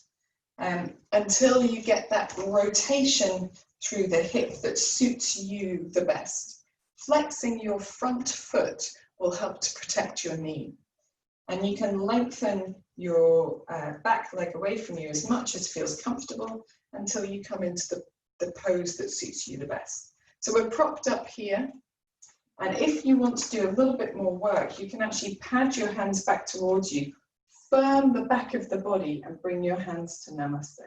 until you get that rotation through the hip that suits you the best. Flexing your front foot will help to protect your knee. And you can lengthen your back leg away from you as much as feels comfortable until you come into the pose that suits you the best. So we're propped up here. And if you want to do a little bit more work, you can actually pad your hands back towards you, firm the back of the body and bring your hands to Namaste.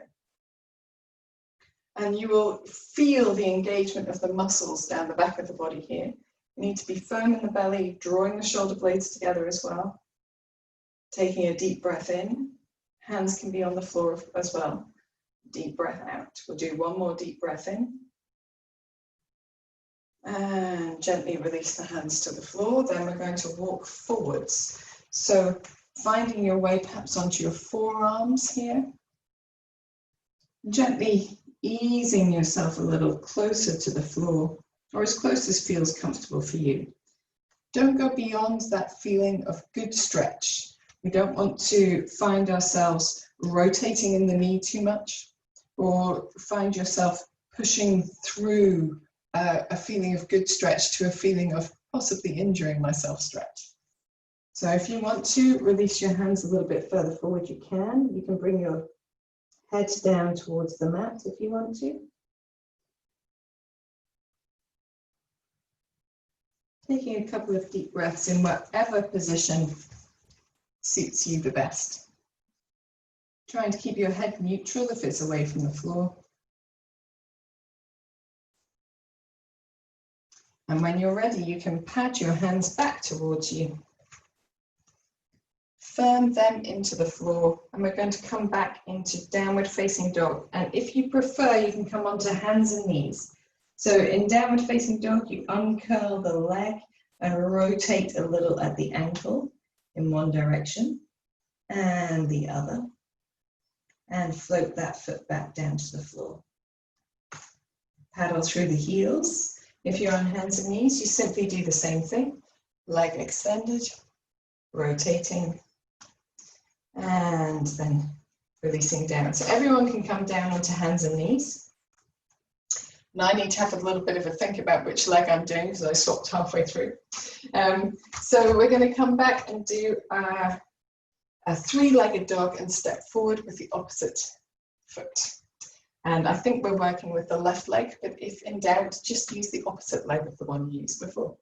And you will feel the engagement of the muscles down the back of the body here. You need to be firm in the belly, drawing the shoulder blades together as well. Taking a deep breath in. Hands can be on the floor as well. Deep breath out. We'll do one more deep breath in. And gently release the hands to the floor. Then we're going to walk forwards. So finding your way perhaps onto your forearms here. Gently easing yourself a little closer to the floor, or as close as feels comfortable for you. Don't go beyond that feeling of good stretch. We don't want to find ourselves rotating in the knee too much, or find yourself pushing through a feeling of good stretch to a feeling of possibly injuring myself stretch. So if you want to release your hands a little bit further forward, you can. You can bring your head down towards the mat if you want to. Taking a couple of deep breaths in whatever position suits you the best. Trying to keep your head neutral if it's away from the floor. And when you're ready, you can pad your hands back towards you. Firm them into the floor, and we're going to come back into downward facing dog. And if you prefer, you can come onto hands and knees. So in downward facing dog, you uncurl the leg and rotate a little at the ankle in one direction and the other, and float that foot back down to the floor. Paddle through the heels. If you're on hands and knees, you simply do the same thing. Leg extended, rotating, and then releasing down. So everyone can come down onto hands and knees. Now I need to have a little bit of a think about which leg I'm doing because I swapped halfway through. So we're going to come back and do a three-legged dog and step forward with the opposite foot. And I think we're working with the left leg, but if in doubt, just use the opposite leg of the one you used before.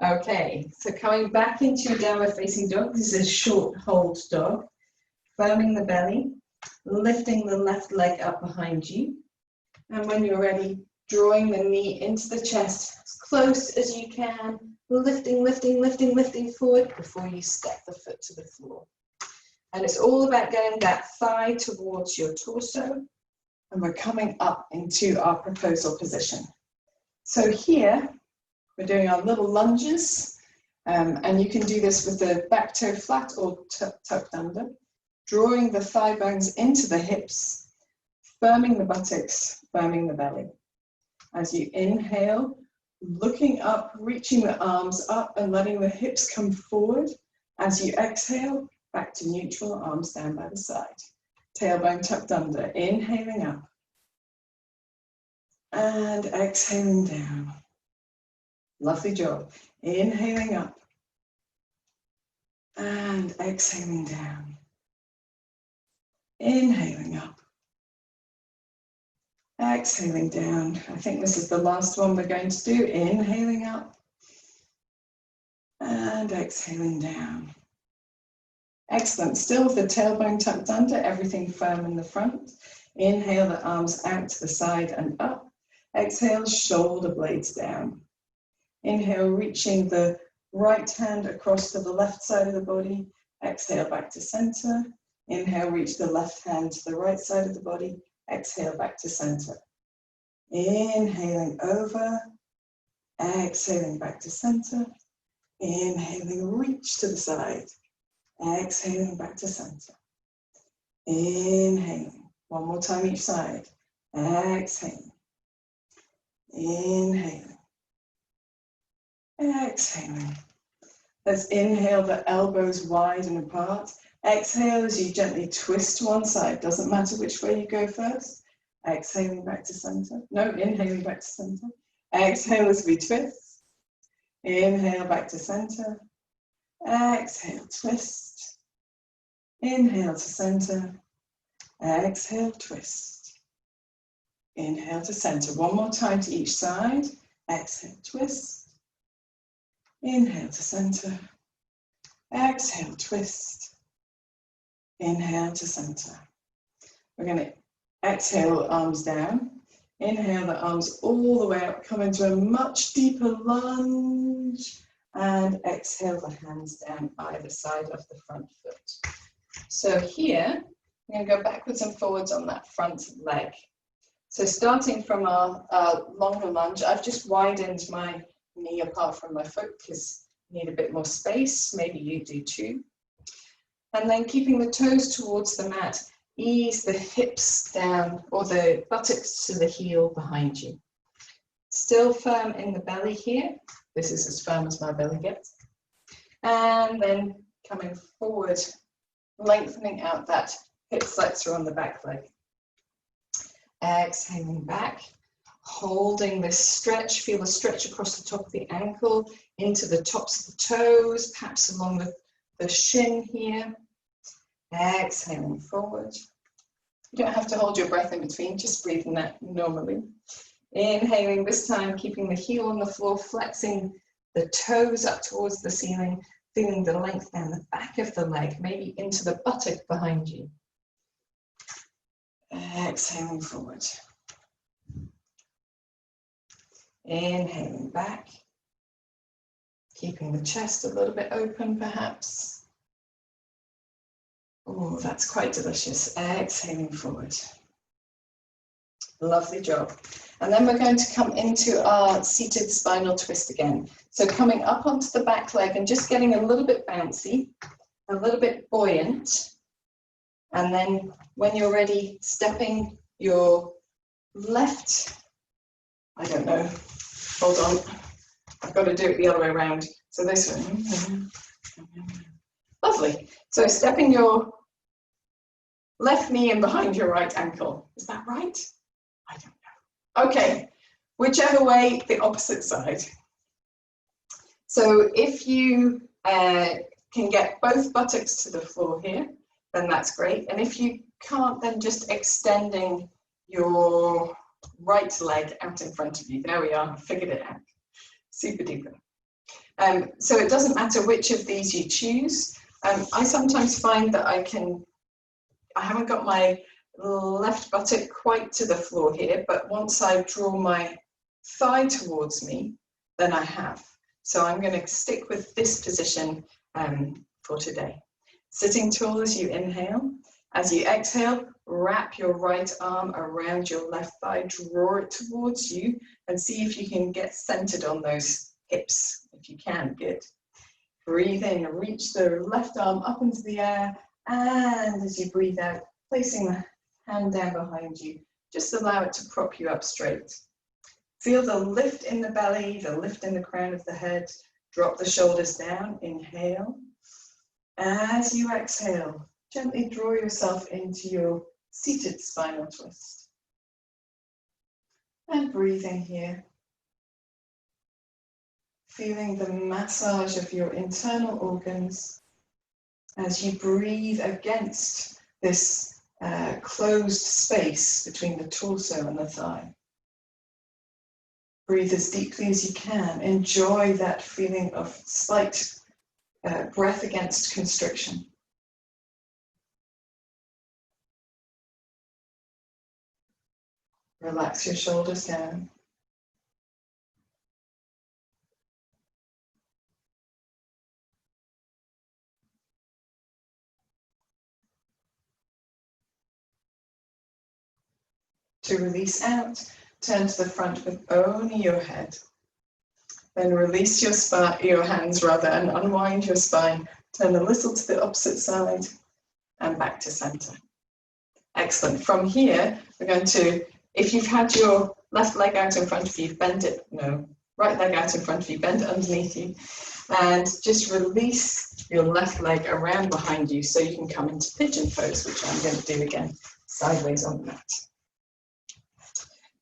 Okay, so coming back into your downward facing dog, this is a short hold dog. Firming the belly, lifting the left leg up behind you. And when you're ready, drawing the knee into the chest as close as you can, lifting, lifting, lifting, lifting forward before you step the foot to the floor. And it's all about getting that thigh towards your torso. And we're coming up into our proposal position. So here, we're doing our little lunges. And you can do this with the back toe flat or tucked under. Drawing the thigh bones into the hips, firming the buttocks, firming the belly. As you inhale, looking up, reaching the arms up and letting the hips come forward. As you exhale, back to neutral, arms down by the side. Tailbone tucked under, inhaling up. And exhaling down. Lovely job. Inhaling up. And exhaling down. Inhaling up, exhaling down. I think this is the last one we're going to do. Inhaling up and exhaling down. Excellent. Still with the tailbone tucked under, everything firm in the front. Inhale the arms out to the side and up. Exhale, shoulder blades down. Inhale, reaching the right hand across to the left side of the body. Exhale, back to center. Inhale, reach the left hand to the right side of the body. Exhale, back to center. Inhaling over. Exhaling back to center. Inhaling, reach to the side. Exhaling back to center. Inhaling. One more time each side. Exhaling. Inhaling. Exhaling. Let's inhale the elbows wide and apart. Exhale as you gently twist to one side. Doesn't matter which way you go first. Exhaling back to center. No, inhaling back to center. Exhale as we twist. Inhale back to center. Exhale, twist. Inhale to center. Exhale, twist. Inhale to center. One more time to each side. Exhale, twist. Inhale to center. Exhale, twist. Inhale to center. We're going to exhale, arms down. Inhale the arms all the way up, come into a much deeper lunge. And exhale the hands down either side of the front foot. So here, I'm going to go backwards and forwards on that front leg. So starting from our longer lunge, I've just widened my knee apart from my foot because I need a bit more space. Maybe you do too. And then keeping the toes towards the mat, ease the hips down or the buttocks to the heel behind you. Still firm in the belly here. This is as firm as my belly gets. And then coming forward, lengthening out that hip flexor on the back leg. Exhaling back, holding this stretch. Feel a stretch across the top of the ankle, into the tops of the toes, perhaps along the the shin here. Exhaling forward. You don't have to hold your breath in between, just breathing that normally. Inhaling this time, keeping the heel on the floor, flexing the toes up towards the ceiling, feeling the length down the back of the leg, maybe into the buttock behind you. Exhaling forward. Inhaling back, keeping the chest a little bit open perhaps. Oh, that's quite delicious. Exhaling forward. Lovely job. And then we're going to come into our seated spinal twist again. So coming up onto the back leg and just getting a little bit bouncy, a little bit buoyant. And then when you're ready, stepping your left, I don't know, hold on. I've got to do it the other way around. So this one. Lovely. So stepping your left knee in behind your right ankle. Is that right? I don't know. Okay, whichever way, the opposite side. So if you can get both buttocks to the floor here, then that's great. And if you can't, then just extending your right leg out in front of you. There we are, figured it out. Super duper. So it doesn't matter which of these you choose. I sometimes find that I haven't got my left buttock quite to the floor here, but once I draw my thigh towards me, then I have. So I'm going to stick with this position for today. Sitting tall as you inhale. As you exhale, wrap your right arm around your left thigh, draw it towards you, and see if you can get centered on those hips. If you can, good. Breathe in, reach the left arm up into the air, and as you breathe out, placing the hand down behind you, just allow it to prop you up straight. Feel the lift in the belly, the lift in the crown of the head. Drop the shoulders down, inhale. As you exhale, gently draw yourself into your seated spinal twist. And breathing here. Feeling the massage of your internal organs as you breathe against this closed space between the torso and the thigh. Breathe as deeply as you can. Enjoy that feeling of slight breath against constriction. Relax your shoulders down. To release out, turn to the front with only your head. Then release your hands and unwind your spine. Turn a little to the opposite side and back to center. Excellent. From here, we're going to, if you've had your left leg out in front of you, bend it, no, right leg out in front of you, bend it underneath you, and just release your left leg around behind you so you can come into pigeon pose, which I'm going to do again, sideways on the mat.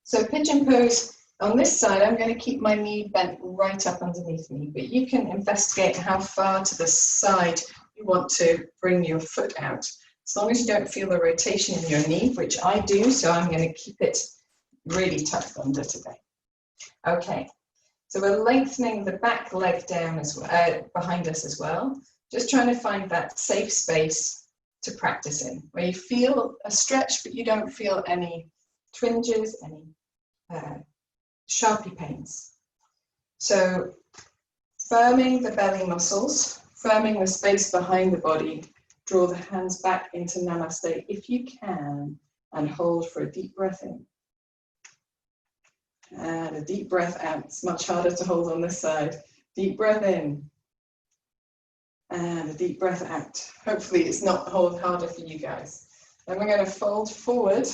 So pigeon pose, on this side, I'm going to keep my knee bent right up underneath me, but you can investigate how far to the side you want to bring your foot out. As long as you don't feel the rotation in your knee, which I do, so I'm going to keep it really tucked under today. Okay, so we're lengthening the back leg down as well, behind us as well, just trying to find that safe space to practice in, where you feel a stretch, but you don't feel any twinges, any sharpie pains. So firming the belly muscles, firming the space behind the body, draw the hands back into Namaste if you can, and hold for a deep breath in. And a deep breath out. It's much harder to hold on this side. Deep breath in. And a deep breath out. Hopefully it's not harder for you guys. Then we're going to fold forward,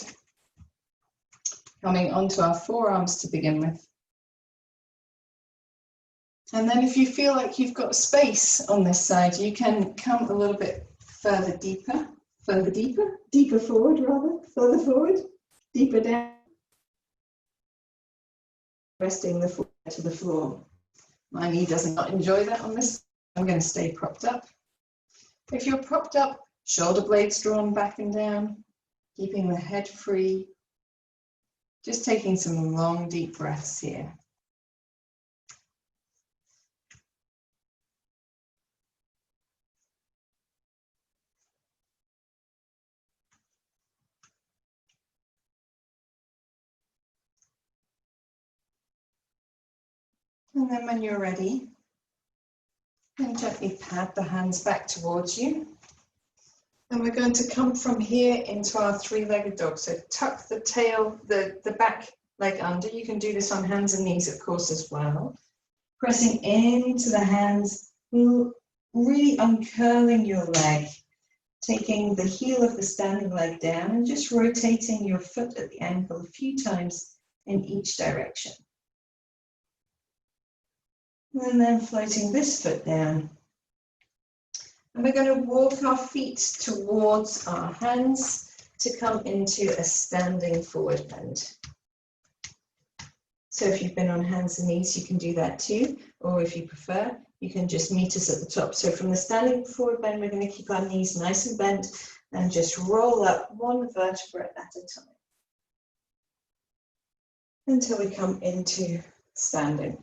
coming onto our forearms to begin with. And then if you feel like you've got space on this side, you can come a little bit further deeper, deeper forward rather, further forward, deeper down. Resting the foot to the floor. My knee does not enjoy that on this. I'm going to stay propped up. If you're propped up, shoulder blades drawn back and down, keeping the head free. Just taking some long, deep breaths here. And then when you're ready, and gently pad the hands back towards you. And we're going to come from here into our three-legged dog. So tuck the tail, the back leg under. You can do this on hands and knees, of course, as well. Pressing into the hands, really uncurling your leg, taking the heel of the standing leg down and just rotating your foot at the ankle a few times in each direction. And then floating this foot down. And we're going to walk our feet towards our hands to come into a standing forward bend. So if you've been on hands and knees, you can do that too. Or if you prefer, you can just meet us at the top. So from the standing forward bend, we're going to keep our knees nice and bent and just roll up one vertebra at a time until we come into standing.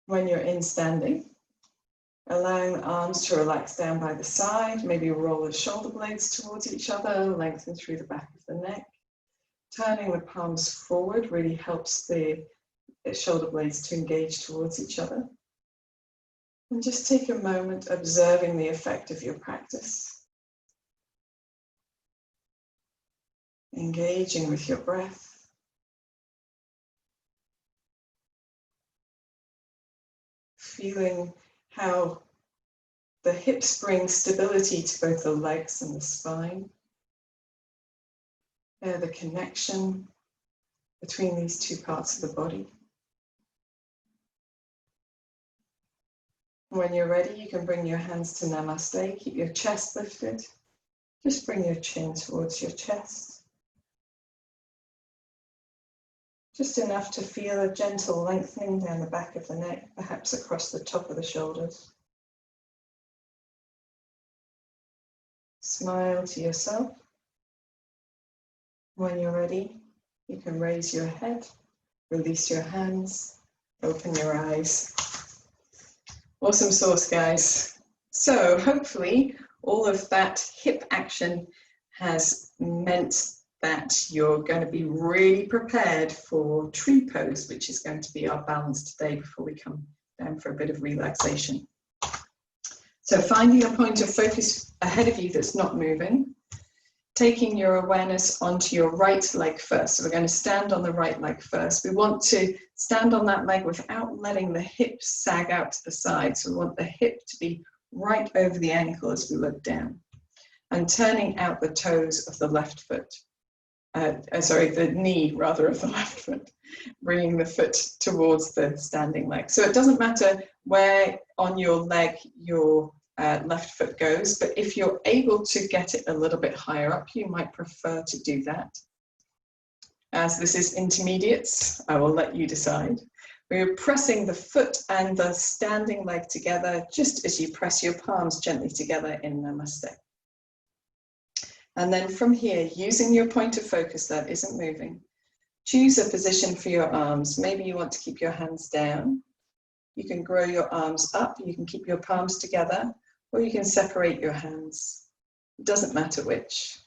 When you're in standing, allowing the arms to relax down by the side, maybe roll the shoulder blades towards each other, lengthen through the back of the neck. Turning the palms forward really helps the shoulder blades to engage towards each other. And just take a moment observing the effect of your practice. Engaging with your breath. Feeling how the hips bring stability to both the legs and the spine. The connection between these two parts of the body. When you're ready, you can bring your hands to Namaste. Keep your chest lifted. Just bring your chin towards your chest. Just enough to feel a gentle lengthening down the back of the neck, perhaps across the top of the shoulders. Smile to yourself. When you're ready, you can raise your head, release your hands, open your eyes. Awesome sauce, guys. So hopefully all of that hip action has meant that you're going to be really prepared for tree pose, which is going to be our balance today before we come down for a bit of relaxation. So finding a point of focus ahead of you that's not moving, taking your awareness onto your right leg first. So we're going to stand on the right leg first. We want to stand on that leg without letting the hips sag out to the side. So we want the hip to be right over the ankle as we look down. And turning out the toes of the left foot. The knee rather of the left foot, bringing the foot towards the standing leg. So it doesn't matter where on your leg your left foot goes, but if you're able to get it a little bit higher up, you might prefer to do that. As this is intermediates, I will let you decide. We're pressing the foot and the standing leg together just as you press your palms gently together in Namaste. And then from here, using your point of focus that isn't moving, choose a position for your arms. Maybe you want to keep your hands down. You can grow your arms up, you can keep your palms together, or you can separate your hands. It doesn't matter which.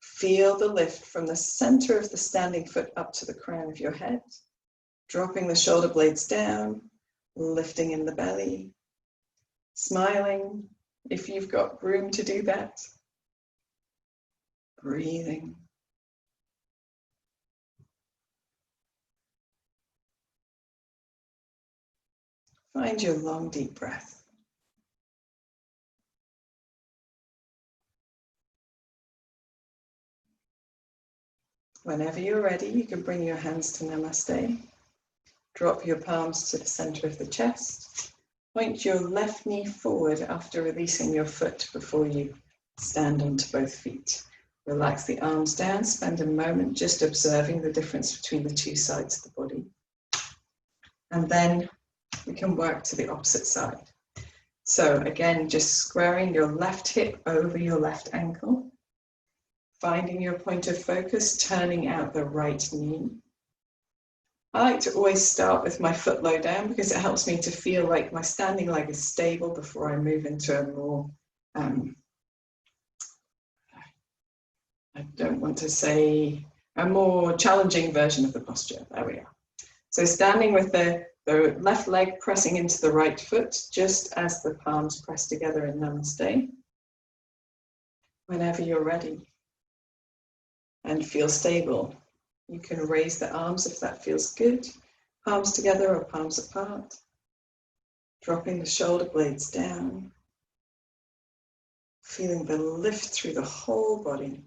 Feel the lift from the center of the standing foot up to the crown of your head, dropping the shoulder blades down, lifting in the belly, smiling if you've got room to do that. Breathing. Find your long, deep breath. Whenever you're ready, you can bring your hands to Namaste. Drop your palms to the center of the chest. Point your left knee forward after releasing your foot before you stand onto both feet. Relax the arms down, spend a moment just observing the difference between the two sides of the body. And then we can work to the opposite side. So again, just squaring your left hip over your left ankle, finding your point of focus, turning out the right knee. I like to always start with my foot low down because it helps me to feel like my standing leg is stable before I move into a more, I don't want to say, a more challenging version of the posture. There we are. So standing with the left leg pressing into the right foot, just as the palms press together in Namaste. Whenever you're ready and feel stable, you can raise the arms if that feels good, palms together or palms apart, dropping the shoulder blades down, feeling the lift through the whole body.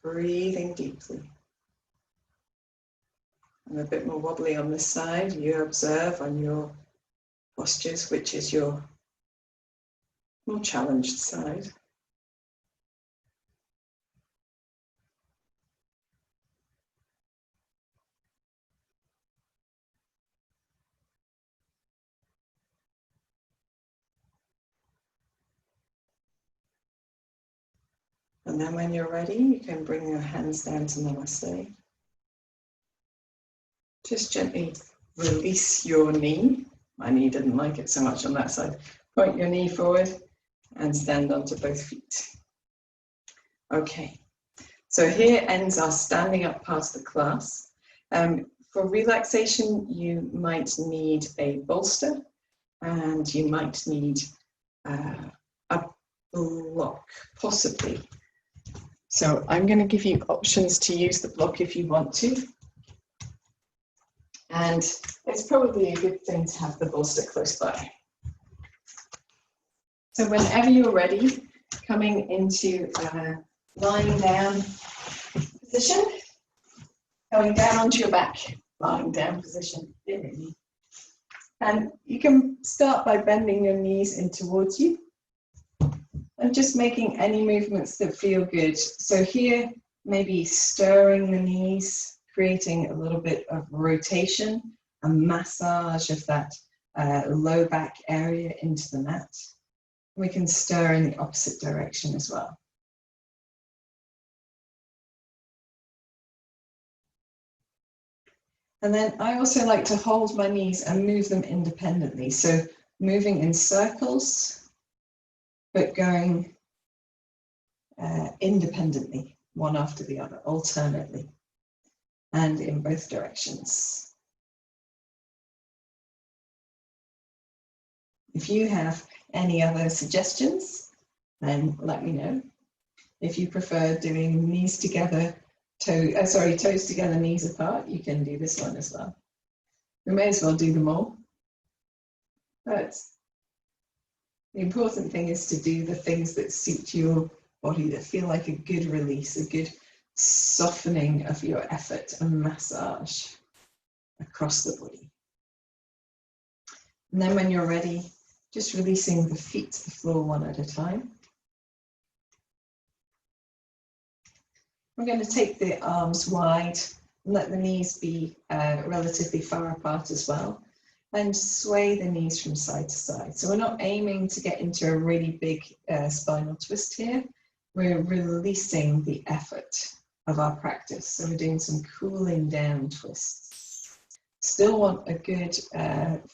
Breathing deeply. I'm a bit more wobbly on this side. You observe on your postures, which is your more challenged side. And then when you're ready, you can bring your hands down to Namaste. Just gently release your knee. My knee didn't like it so much on that side. Point your knee forward and stand onto both feet. Okay, so here ends our standing up part of the class. For relaxation, you might need a bolster and you might need a block, possibly. So I'm going to give you options to use the block if you want to. And it's probably a good thing to have the bolster close by. So whenever you're ready, coming into lying down position, going down onto your back, lying down position. And you can start by bending your knees in towards you and just making any movements that feel good. So here, maybe stirring the knees, creating a little bit of rotation, a massage of that low back area into the mat. We can stir in the opposite direction as well. And then I also like to hold my knees and move them independently. So moving in circles, but going independently, one after the other, alternately, and in both directions. If you have any other suggestions, then let me know. If you prefer doing knees together, toes together, knees apart, you can do this one as well. We may as well do them all. But the important thing is to do the things that suit your body, that feel like a good release, a good softening of your effort and massage across the body. And then when you're ready, just releasing the feet to the floor one at a time. We're going to take the arms wide and let the knees be relatively far apart as well, and sway the knees from side to side. So we're not aiming to get into a really big spinal twist here. We're releasing the effort of our practice. So we're doing some cooling down twists. Still want a good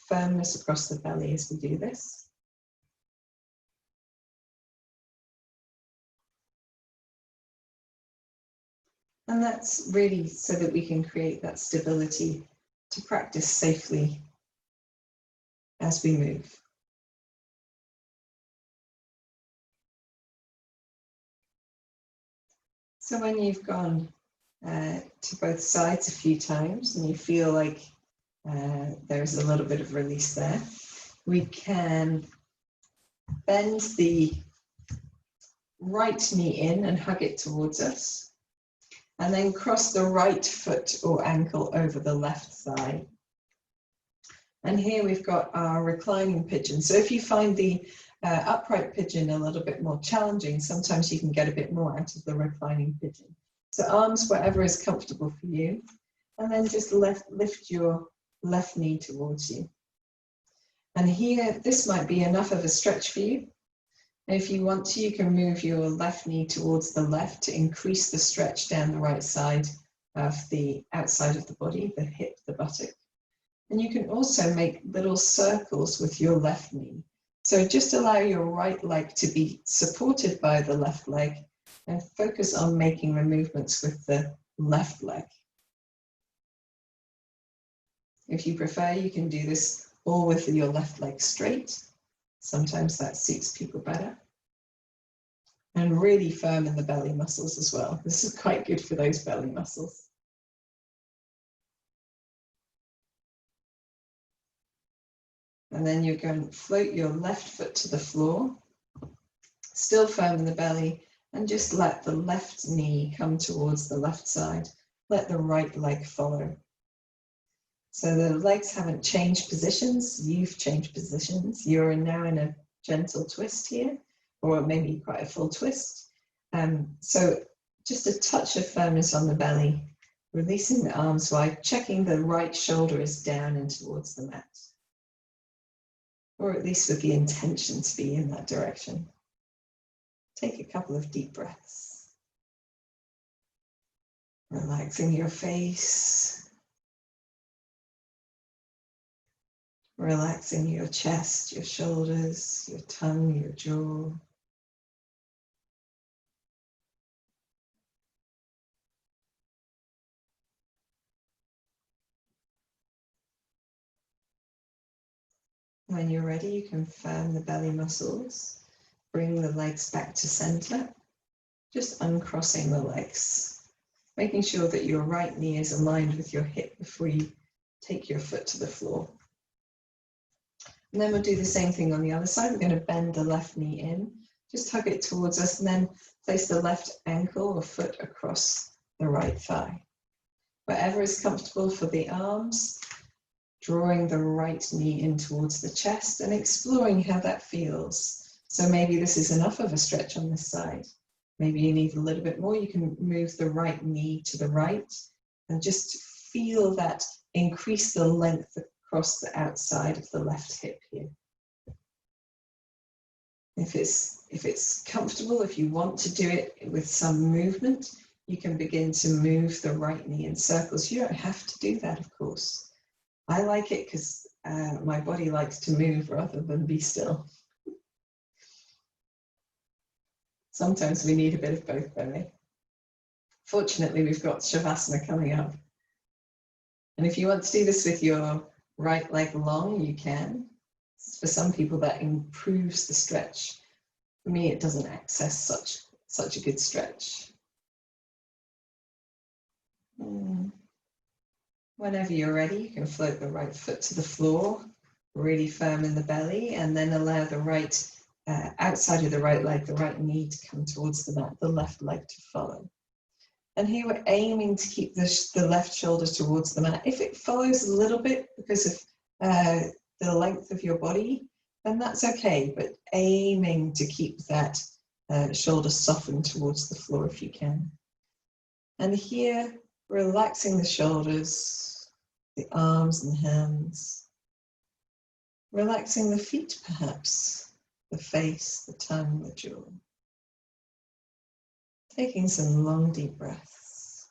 firmness across the belly as we do this. And that's really so that we can create that stability to practice safely as we move. So when you've gone to both sides a few times and you feel like there's a little bit of release there, we can bend the right knee in and hug it towards us, and then cross the right foot or ankle over the left thigh. And here we've got our reclining pigeon. So if you find the upright pigeon a little bit more challenging, sometimes you can get a bit more out of the reclining pigeon. So arms wherever is comfortable for you, and then just lift your left knee towards you. And here, this might be enough of a stretch for you. And if you want to, you can move your left knee towards the left to increase the stretch down the right side of the outside of the body, the hip, the buttock. And you can also make little circles with your left knee. So just allow your right leg to be supported by the left leg and focus on making the movements with the left leg. If you prefer, you can do this all with your left leg straight. Sometimes that suits people better. And really firm in the belly muscles as well. This is quite good for those belly muscles. And then you're going to float your left foot to the floor, still firm in the belly, and just let the left knee come towards the left side. Let the right leg follow. So the legs haven't changed positions, you've changed positions. You're now in a gentle twist here, or maybe quite a full twist. So just a touch of firmness on the belly, releasing the arms wide, checking the right shoulder is down and towards the mat. Or at least with the intention to be in that direction. Take a couple of deep breaths. Relaxing your face. Relaxing your chest, your shoulders, your tongue, your jaw. When you're ready, you can firm the belly muscles. Bring the legs back to center. Just uncrossing the legs. Making sure that your right knee is aligned with your hip before you take your foot to the floor. And then we'll do the same thing on the other side. We're going to bend the left knee in. Just hug it towards us and then place the left ankle or foot across the right thigh. Wherever is comfortable for the arms, drawing the right knee in towards the chest and exploring how that feels. So maybe this is enough of a stretch on this side. Maybe you need a little bit more. You can move the right knee to the right and just feel that increase the length across the outside of the left hip here. If it's comfortable, if you want to do it with some movement, you can begin to move the right knee in circles. You don't have to do that, of course. I like it because my body likes to move rather than be still. Sometimes we need a bit of both, don't we? Fortunately, we've got Shavasana coming up. And if you want to do this with your right leg long, you can. For some people, that improves the stretch. For me, it doesn't access such a good stretch. Whenever you're ready, you can float the right foot to the floor, really firm in the belly, and then allow the right, outside of the right leg, the right knee to come towards the mat, the left leg to follow. And here we're aiming to keep the left shoulder towards the mat. If it follows a little bit because of the length of your body, then that's okay, but aiming to keep that shoulder softened towards the floor if you can. And here, relaxing the shoulders, the arms and hands. Relaxing the feet, perhaps, the face, the tongue, the jaw. Taking some long, deep breaths.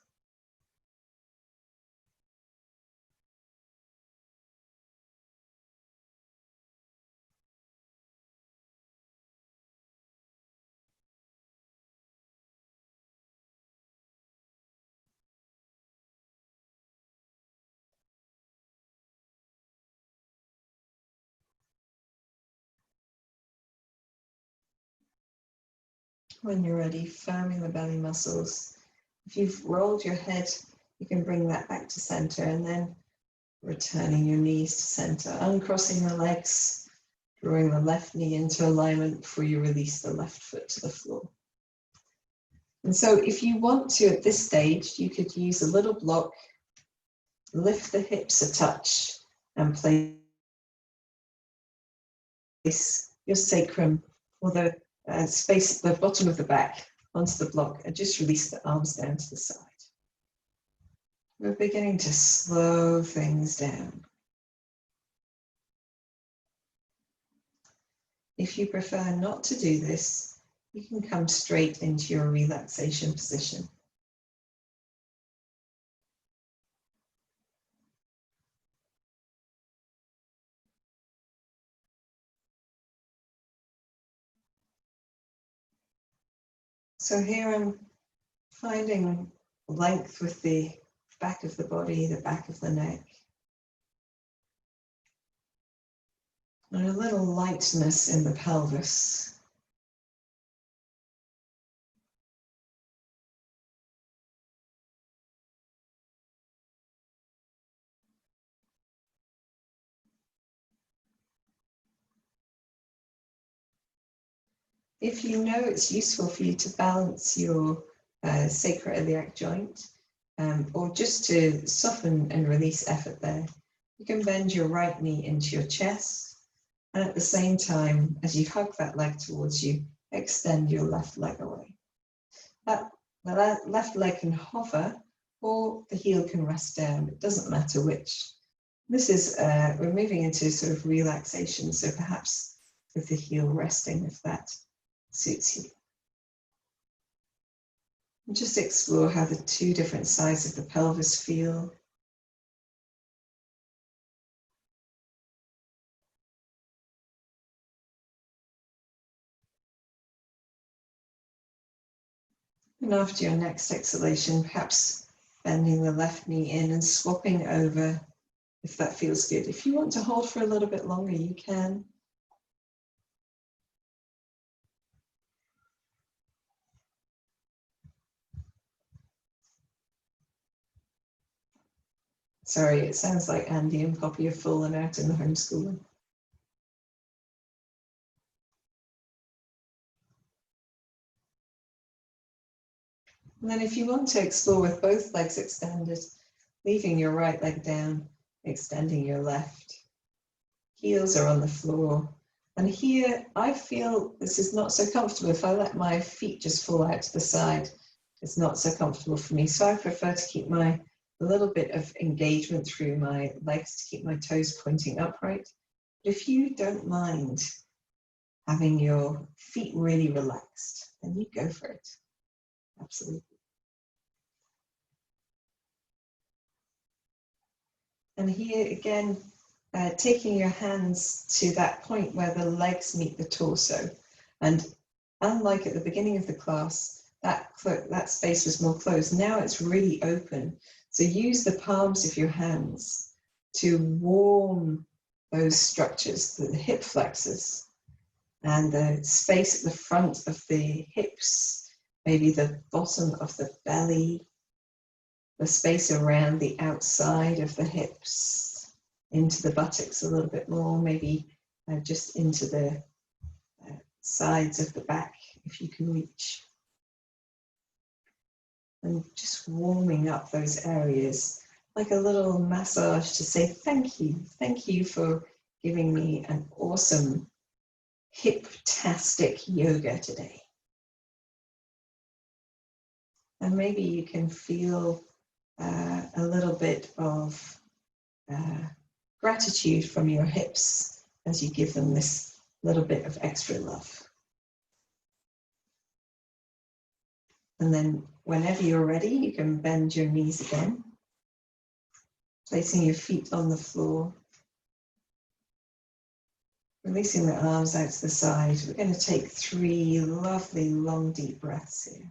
When you're ready, firming the belly muscles. If you've rolled your head, you can bring that back to center and then returning your knees to center, uncrossing the legs, drawing the left knee into alignment before you release the left foot to the floor. And so if you want to, at this stage, you could use a little block, lift the hips a touch, and place your sacrum or the space at the bottom of the back onto the block and just release the arms down to the side. We're beginning to slow things down. If you prefer not to do this, you can come straight into your relaxation position. So here I'm finding length with the back of the body, the back of the neck, and a little lightness in the pelvis. If you know it's useful for you to balance your sacroiliac joint, or just to soften and release effort there, you can bend your right knee into your chest, and at the same time, as you hug that leg towards you, extend your left leg away. The left leg can hover, or the heel can rest down. It doesn't matter which. This is, we're moving into sort of relaxation, so perhaps with the heel resting, if that suits you. And just explore how the two different sides of the pelvis feel. And after your next exhalation, perhaps bending the left knee in and swapping over if that feels good. If you want to hold for a little bit longer, you can. Sorry, it sounds like Andy and Poppy have fallen out in the homeschooling. And then if you want to explore with both legs extended, leaving your right leg down, extending your left. Heels are on the floor. And here, I feel this is not so comfortable. If I let my feet just fall out to the side, it's not so comfortable for me. So I prefer to keep a little bit of engagement through my legs to keep my toes pointing upright. But if you don't mind having your feet really relaxed, then you go for it. Absolutely. And here again, taking your hands to that point where the legs meet the torso. And unlike at the beginning of the class, that space was more closed. Now it's really open. So use the palms of your hands to warm those structures, the hip flexors, and the space at the front of the hips, maybe the bottom of the belly, the space around the outside of the hips, into the buttocks a little bit more, maybe just into the sides of the back, if you can reach. And just warming up those areas, like a little massage to say thank you for giving me an awesome hip-tastic yoga today. And maybe you can feel a little bit of gratitude from your hips as you give them this little bit of extra love. And then whenever you're ready, you can bend your knees again, placing your feet on the floor, releasing the arms out to the side. We're going to take 3 lovely, long, deep breaths here.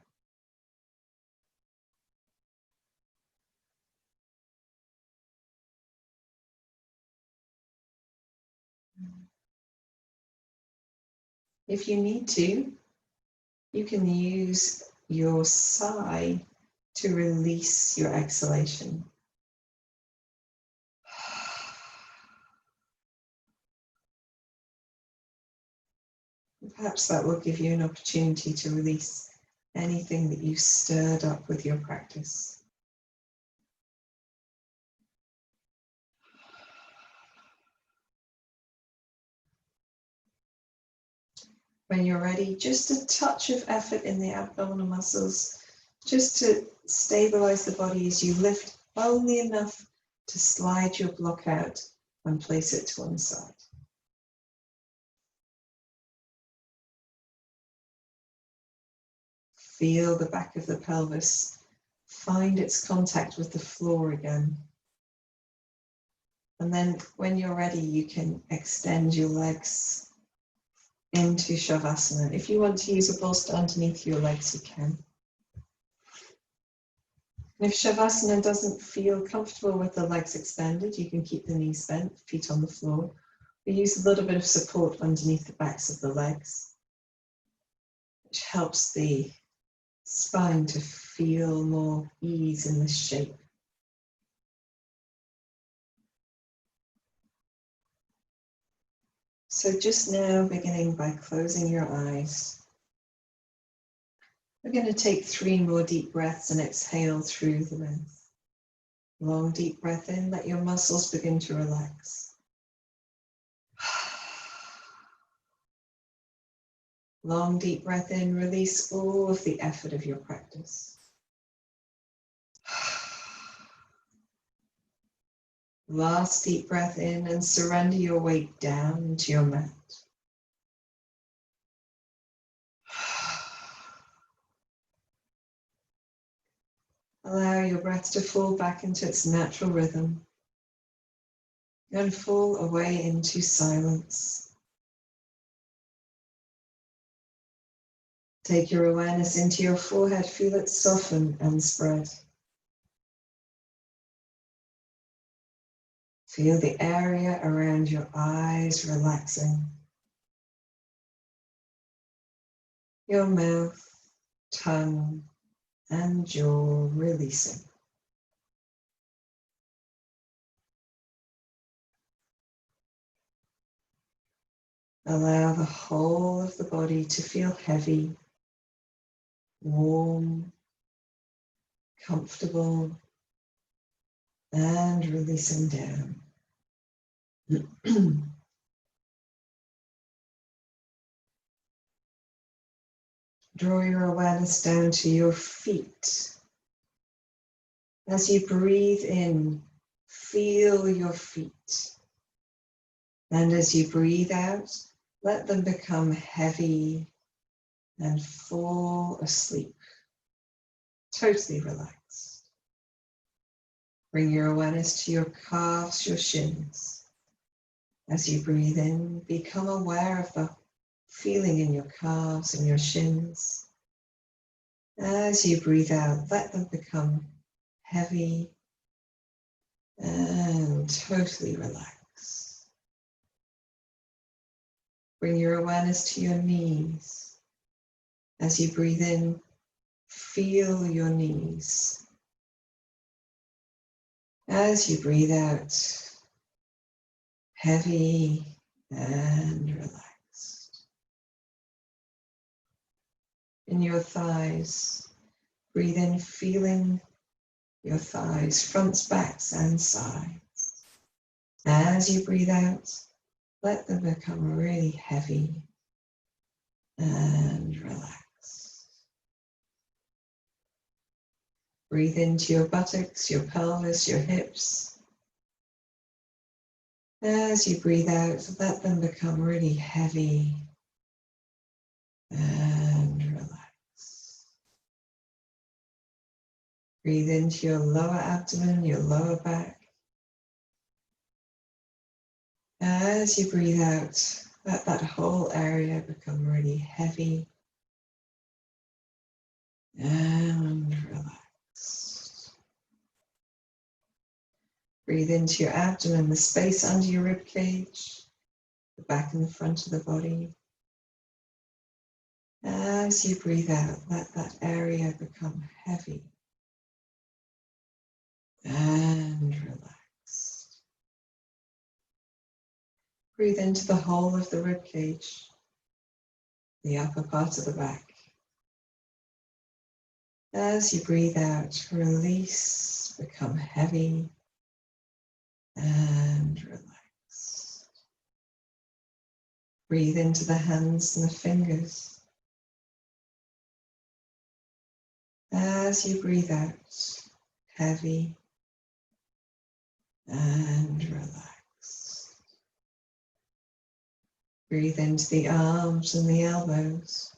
If you need to, you can use your sigh to release your exhalation. Perhaps that will give you an opportunity to release anything that you've stirred up with your practice. When you're ready, just a touch of effort in the abdominal muscles, just to stabilize the body as you lift only enough to slide your block out and place it to one side. Feel the back of the pelvis find its contact with the floor again. And then when you're ready, you can extend your legs into Shavasana. If you want to use a bolster underneath your legs, you can. And if Shavasana doesn't feel comfortable with the legs extended, you can keep the knees bent, feet on the floor. We use a little bit of support underneath the backs of the legs, which helps the spine to feel more ease in this shape. So just now, beginning by closing your eyes, we're going to take 3 more deep breaths and exhale through the mouth. Long deep breath in, let your muscles begin to relax. Long deep breath in, release all of the effort of your practice. Last deep breath in and surrender your weight down into your mat. Allow your breath to fall back into its natural rhythm and fall away into silence. Take your awareness into your forehead, feel it soften and spread. Feel the area around your eyes relaxing. Your mouth, tongue, and jaw releasing. Allow the whole of the body to feel heavy, warm, comfortable, and releasing down. Draw your awareness down to your feet. As you breathe in, feel your feet. And as you breathe out, let them become heavy and fall asleep, totally relaxed. Bring your awareness to your calves, your shins. As you breathe in, become aware of the feeling in your calves and your shins. As you breathe out, let them become heavy and totally relaxed. Bring your awareness to your knees. As you breathe in, feel your knees. As you breathe out, heavy and relaxed. In your thighs, breathe in, feeling your thighs, fronts, backs, and sides. As you breathe out, let them become really heavy and relaxed. Breathe into your buttocks, your pelvis, your hips. As you breathe out, let them become really heavy and relaxed. Breathe into your lower abdomen, your lower back. As you breathe out, let that whole area become really heavy and relaxed. Breathe into your abdomen, the space under your rib cage, the back and the front of the body. As you breathe out, let that area become heavy and relaxed. Breathe into the whole of the rib cage, the upper part of the back. As you breathe out, release, become heavy and relaxed. Breathe into the hands and the fingers. As you breathe out, heavy and relaxed. Breathe into the arms and the elbows.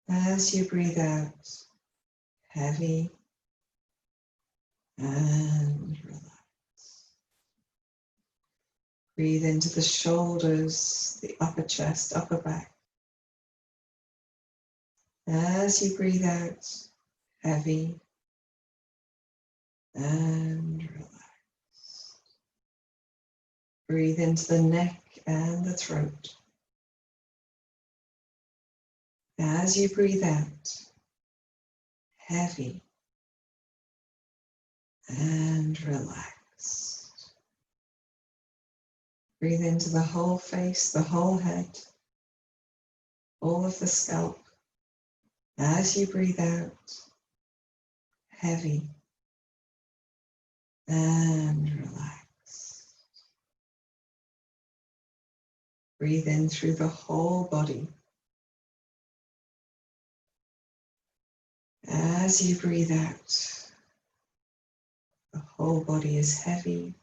As you breathe out, heavy and relax. Breathe into the shoulders, the upper chest, upper back. As you breathe out, heavy and relax. Breathe into the neck and the throat. As you breathe out, heavy and relaxed. Breathe into the whole face, the whole head, all of the scalp. As you breathe out, heavy and relaxed. Breathe in through the whole body. As you breathe out, the whole body is heavy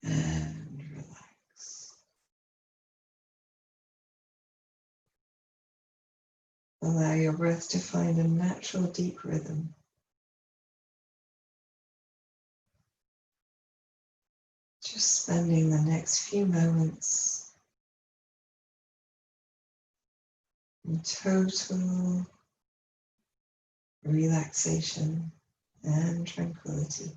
and relaxed. Allow your breath to find a natural deep rhythm. Just spending the next few moments in total relaxation and tranquility.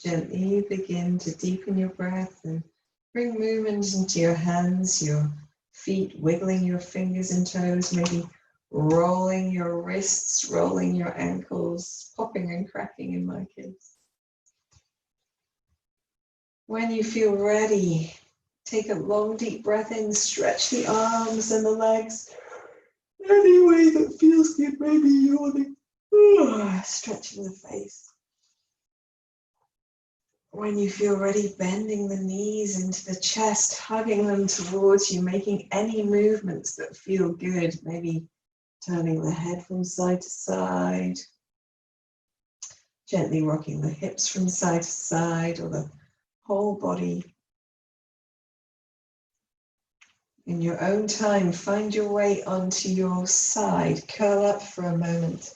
Gently begin to deepen your breath and bring movement into your hands, your feet, wiggling your fingers and toes, maybe rolling your wrists, rolling your ankles, popping and cracking in my case. When you feel ready, take a long deep breath in, stretch the arms and the legs any way that feels good, maybe yawning, stretching the face. When you feel ready, bending the knees into the chest, hugging them towards you, making any movements that feel good, maybe turning the head from side to side, gently rocking the hips from side to side or the whole body. In your own time, find your way onto your side, curl up for a moment,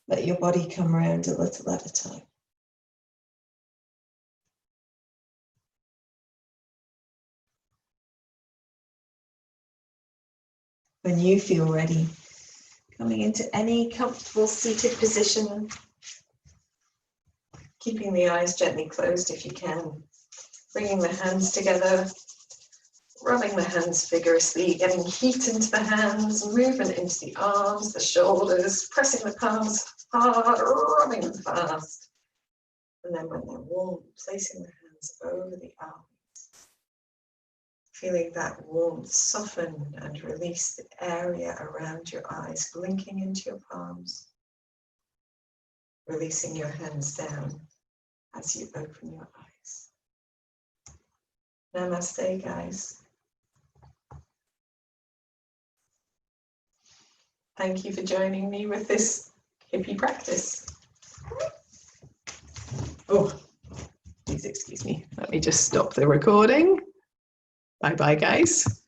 let your body come around a little at a time. When you feel ready, coming into any comfortable seated position, keeping the eyes gently closed if you can, bringing the hands together, rubbing the hands vigorously, getting heat into the hands, movement into the arms, the shoulders, pressing the palms hard, rubbing them fast. And then when they're warm, placing the hands over the arms. Feeling that warmth soften and release the area around your eyes, blinking into your palms. Releasing your hands down as you open your eyes. Namaste, guys. Thank you for joining me with this hippie practice. Oh, these Please excuse me. Let me just stop the recording. Bye bye, guys.